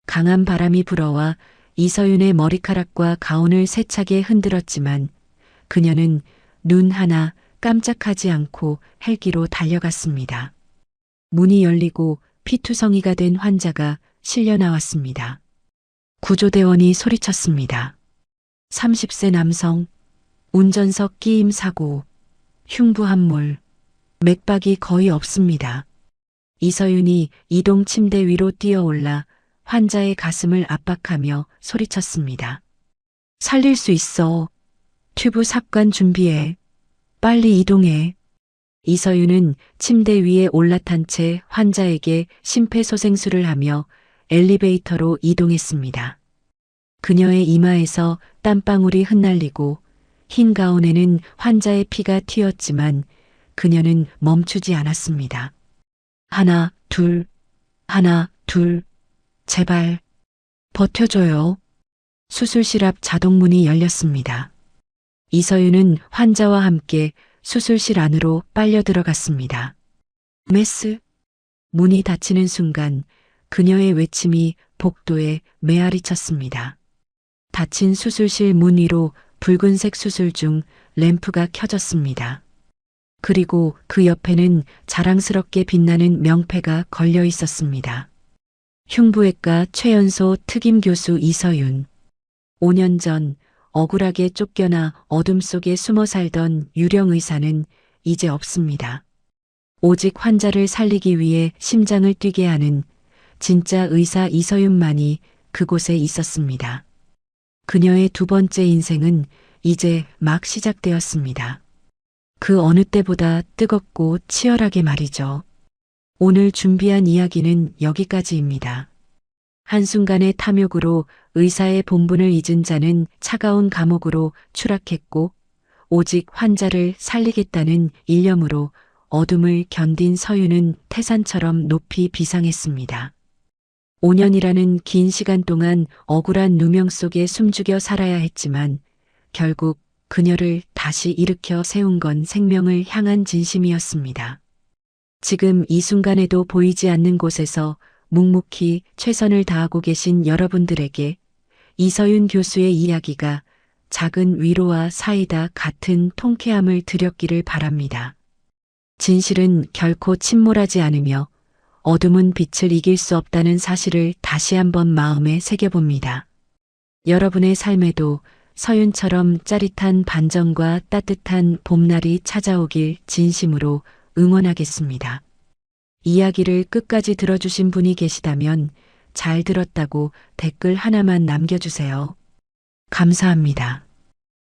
강한 바람이 불어와 이서윤의 머리카락과 가운을 세차게 흔들었지만 그녀는 눈 하나 깜짝하지 않고 헬기로 달려갔습니다. 문이 열리고 피투성이가 된 환자가 실려 나왔습니다. 구조대원이 소리쳤습니다. 30세 남성, 운전석 끼임 사고, 흉부 함몰, 맥박이 거의 없습니다. 이서윤이 이동 침대 위로 뛰어올라 환자의 가슴을 압박하며 소리쳤습니다. 살릴 수 있어. 튜브 삽관 준비해. 빨리 이동해. 이서윤은 침대 위에 올라탄 채 환자에게 심폐소생술을 하며 엘리베이터로 이동했습니다. 그녀의 이마에서 땀방울이 흩날리고 흰 가운에는 환자의 피가 튀었지만 그녀는 멈추지 않았습니다. 하나, 둘, 하나, 둘, 제발, 버텨줘요. 수술실 앞 자동문이 열렸습니다. 이서윤은 환자와 함께 수술실 안으로 빨려 들어갔습니다. 메스. 문이 닫히는 순간 그녀의 외침이 복도에 메아리 쳤습니다. 닫힌 수술실 문 위로 붉은색 수술 중 램프가 켜졌습니다. 그리고 그 옆에는 자랑스럽게 빛나는 명패가 걸려 있었습니다. 흉부외과 최연소 특임 교수 이서윤. 5년 전 억울하게 쫓겨나 어둠 속에 숨어 살던 유령 의사는 이제 없습니다. 오직 환자를 살리기 위해 심장을 뛰게 하는 진짜 의사 이서윤만이 그곳에 있었습니다. 그녀의 두 번째 인생은 이제 막 시작되었습니다. 그 어느 때보다 뜨겁고 치열하게 말이죠. 오늘 준비한 이야기는 여기까지입니다. 한순간의 탐욕으로 의사의 본분을 잊은 자는 차가운 감옥으로 추락했고 오직 환자를 살리겠다는 일념으로 어둠을 견딘 서윤은 태산처럼 높이 비상했습니다. 5년이라는 긴 시간 동안 억울한 누명 속에 숨죽여 살아야 했지만 결국 그녀를 다시 일으켜 세운 건 생명을 향한 진심이었습니다. 지금 이 순간에도 보이지 않는 곳에서 묵묵히 최선을 다하고 계신 여러분들에게 이서윤 교수의 이야기가 작은 위로와 사이다 같은 통쾌함을 드렸기를 바랍니다. 진실은 결코 침몰하지 않으며 어둠은 빛을 이길 수 없다는 사실을 다시 한번 마음에 새겨봅니다. 여러분의 삶에도 서윤처럼 짜릿한 반전과 따뜻한 봄날이 찾아오길 진심으로 응원하겠습니다. 이야기를 끝까지 들어주신 분이 계시다면 잘 들었다고 댓글 하나만 남겨주세요. 감사합니다.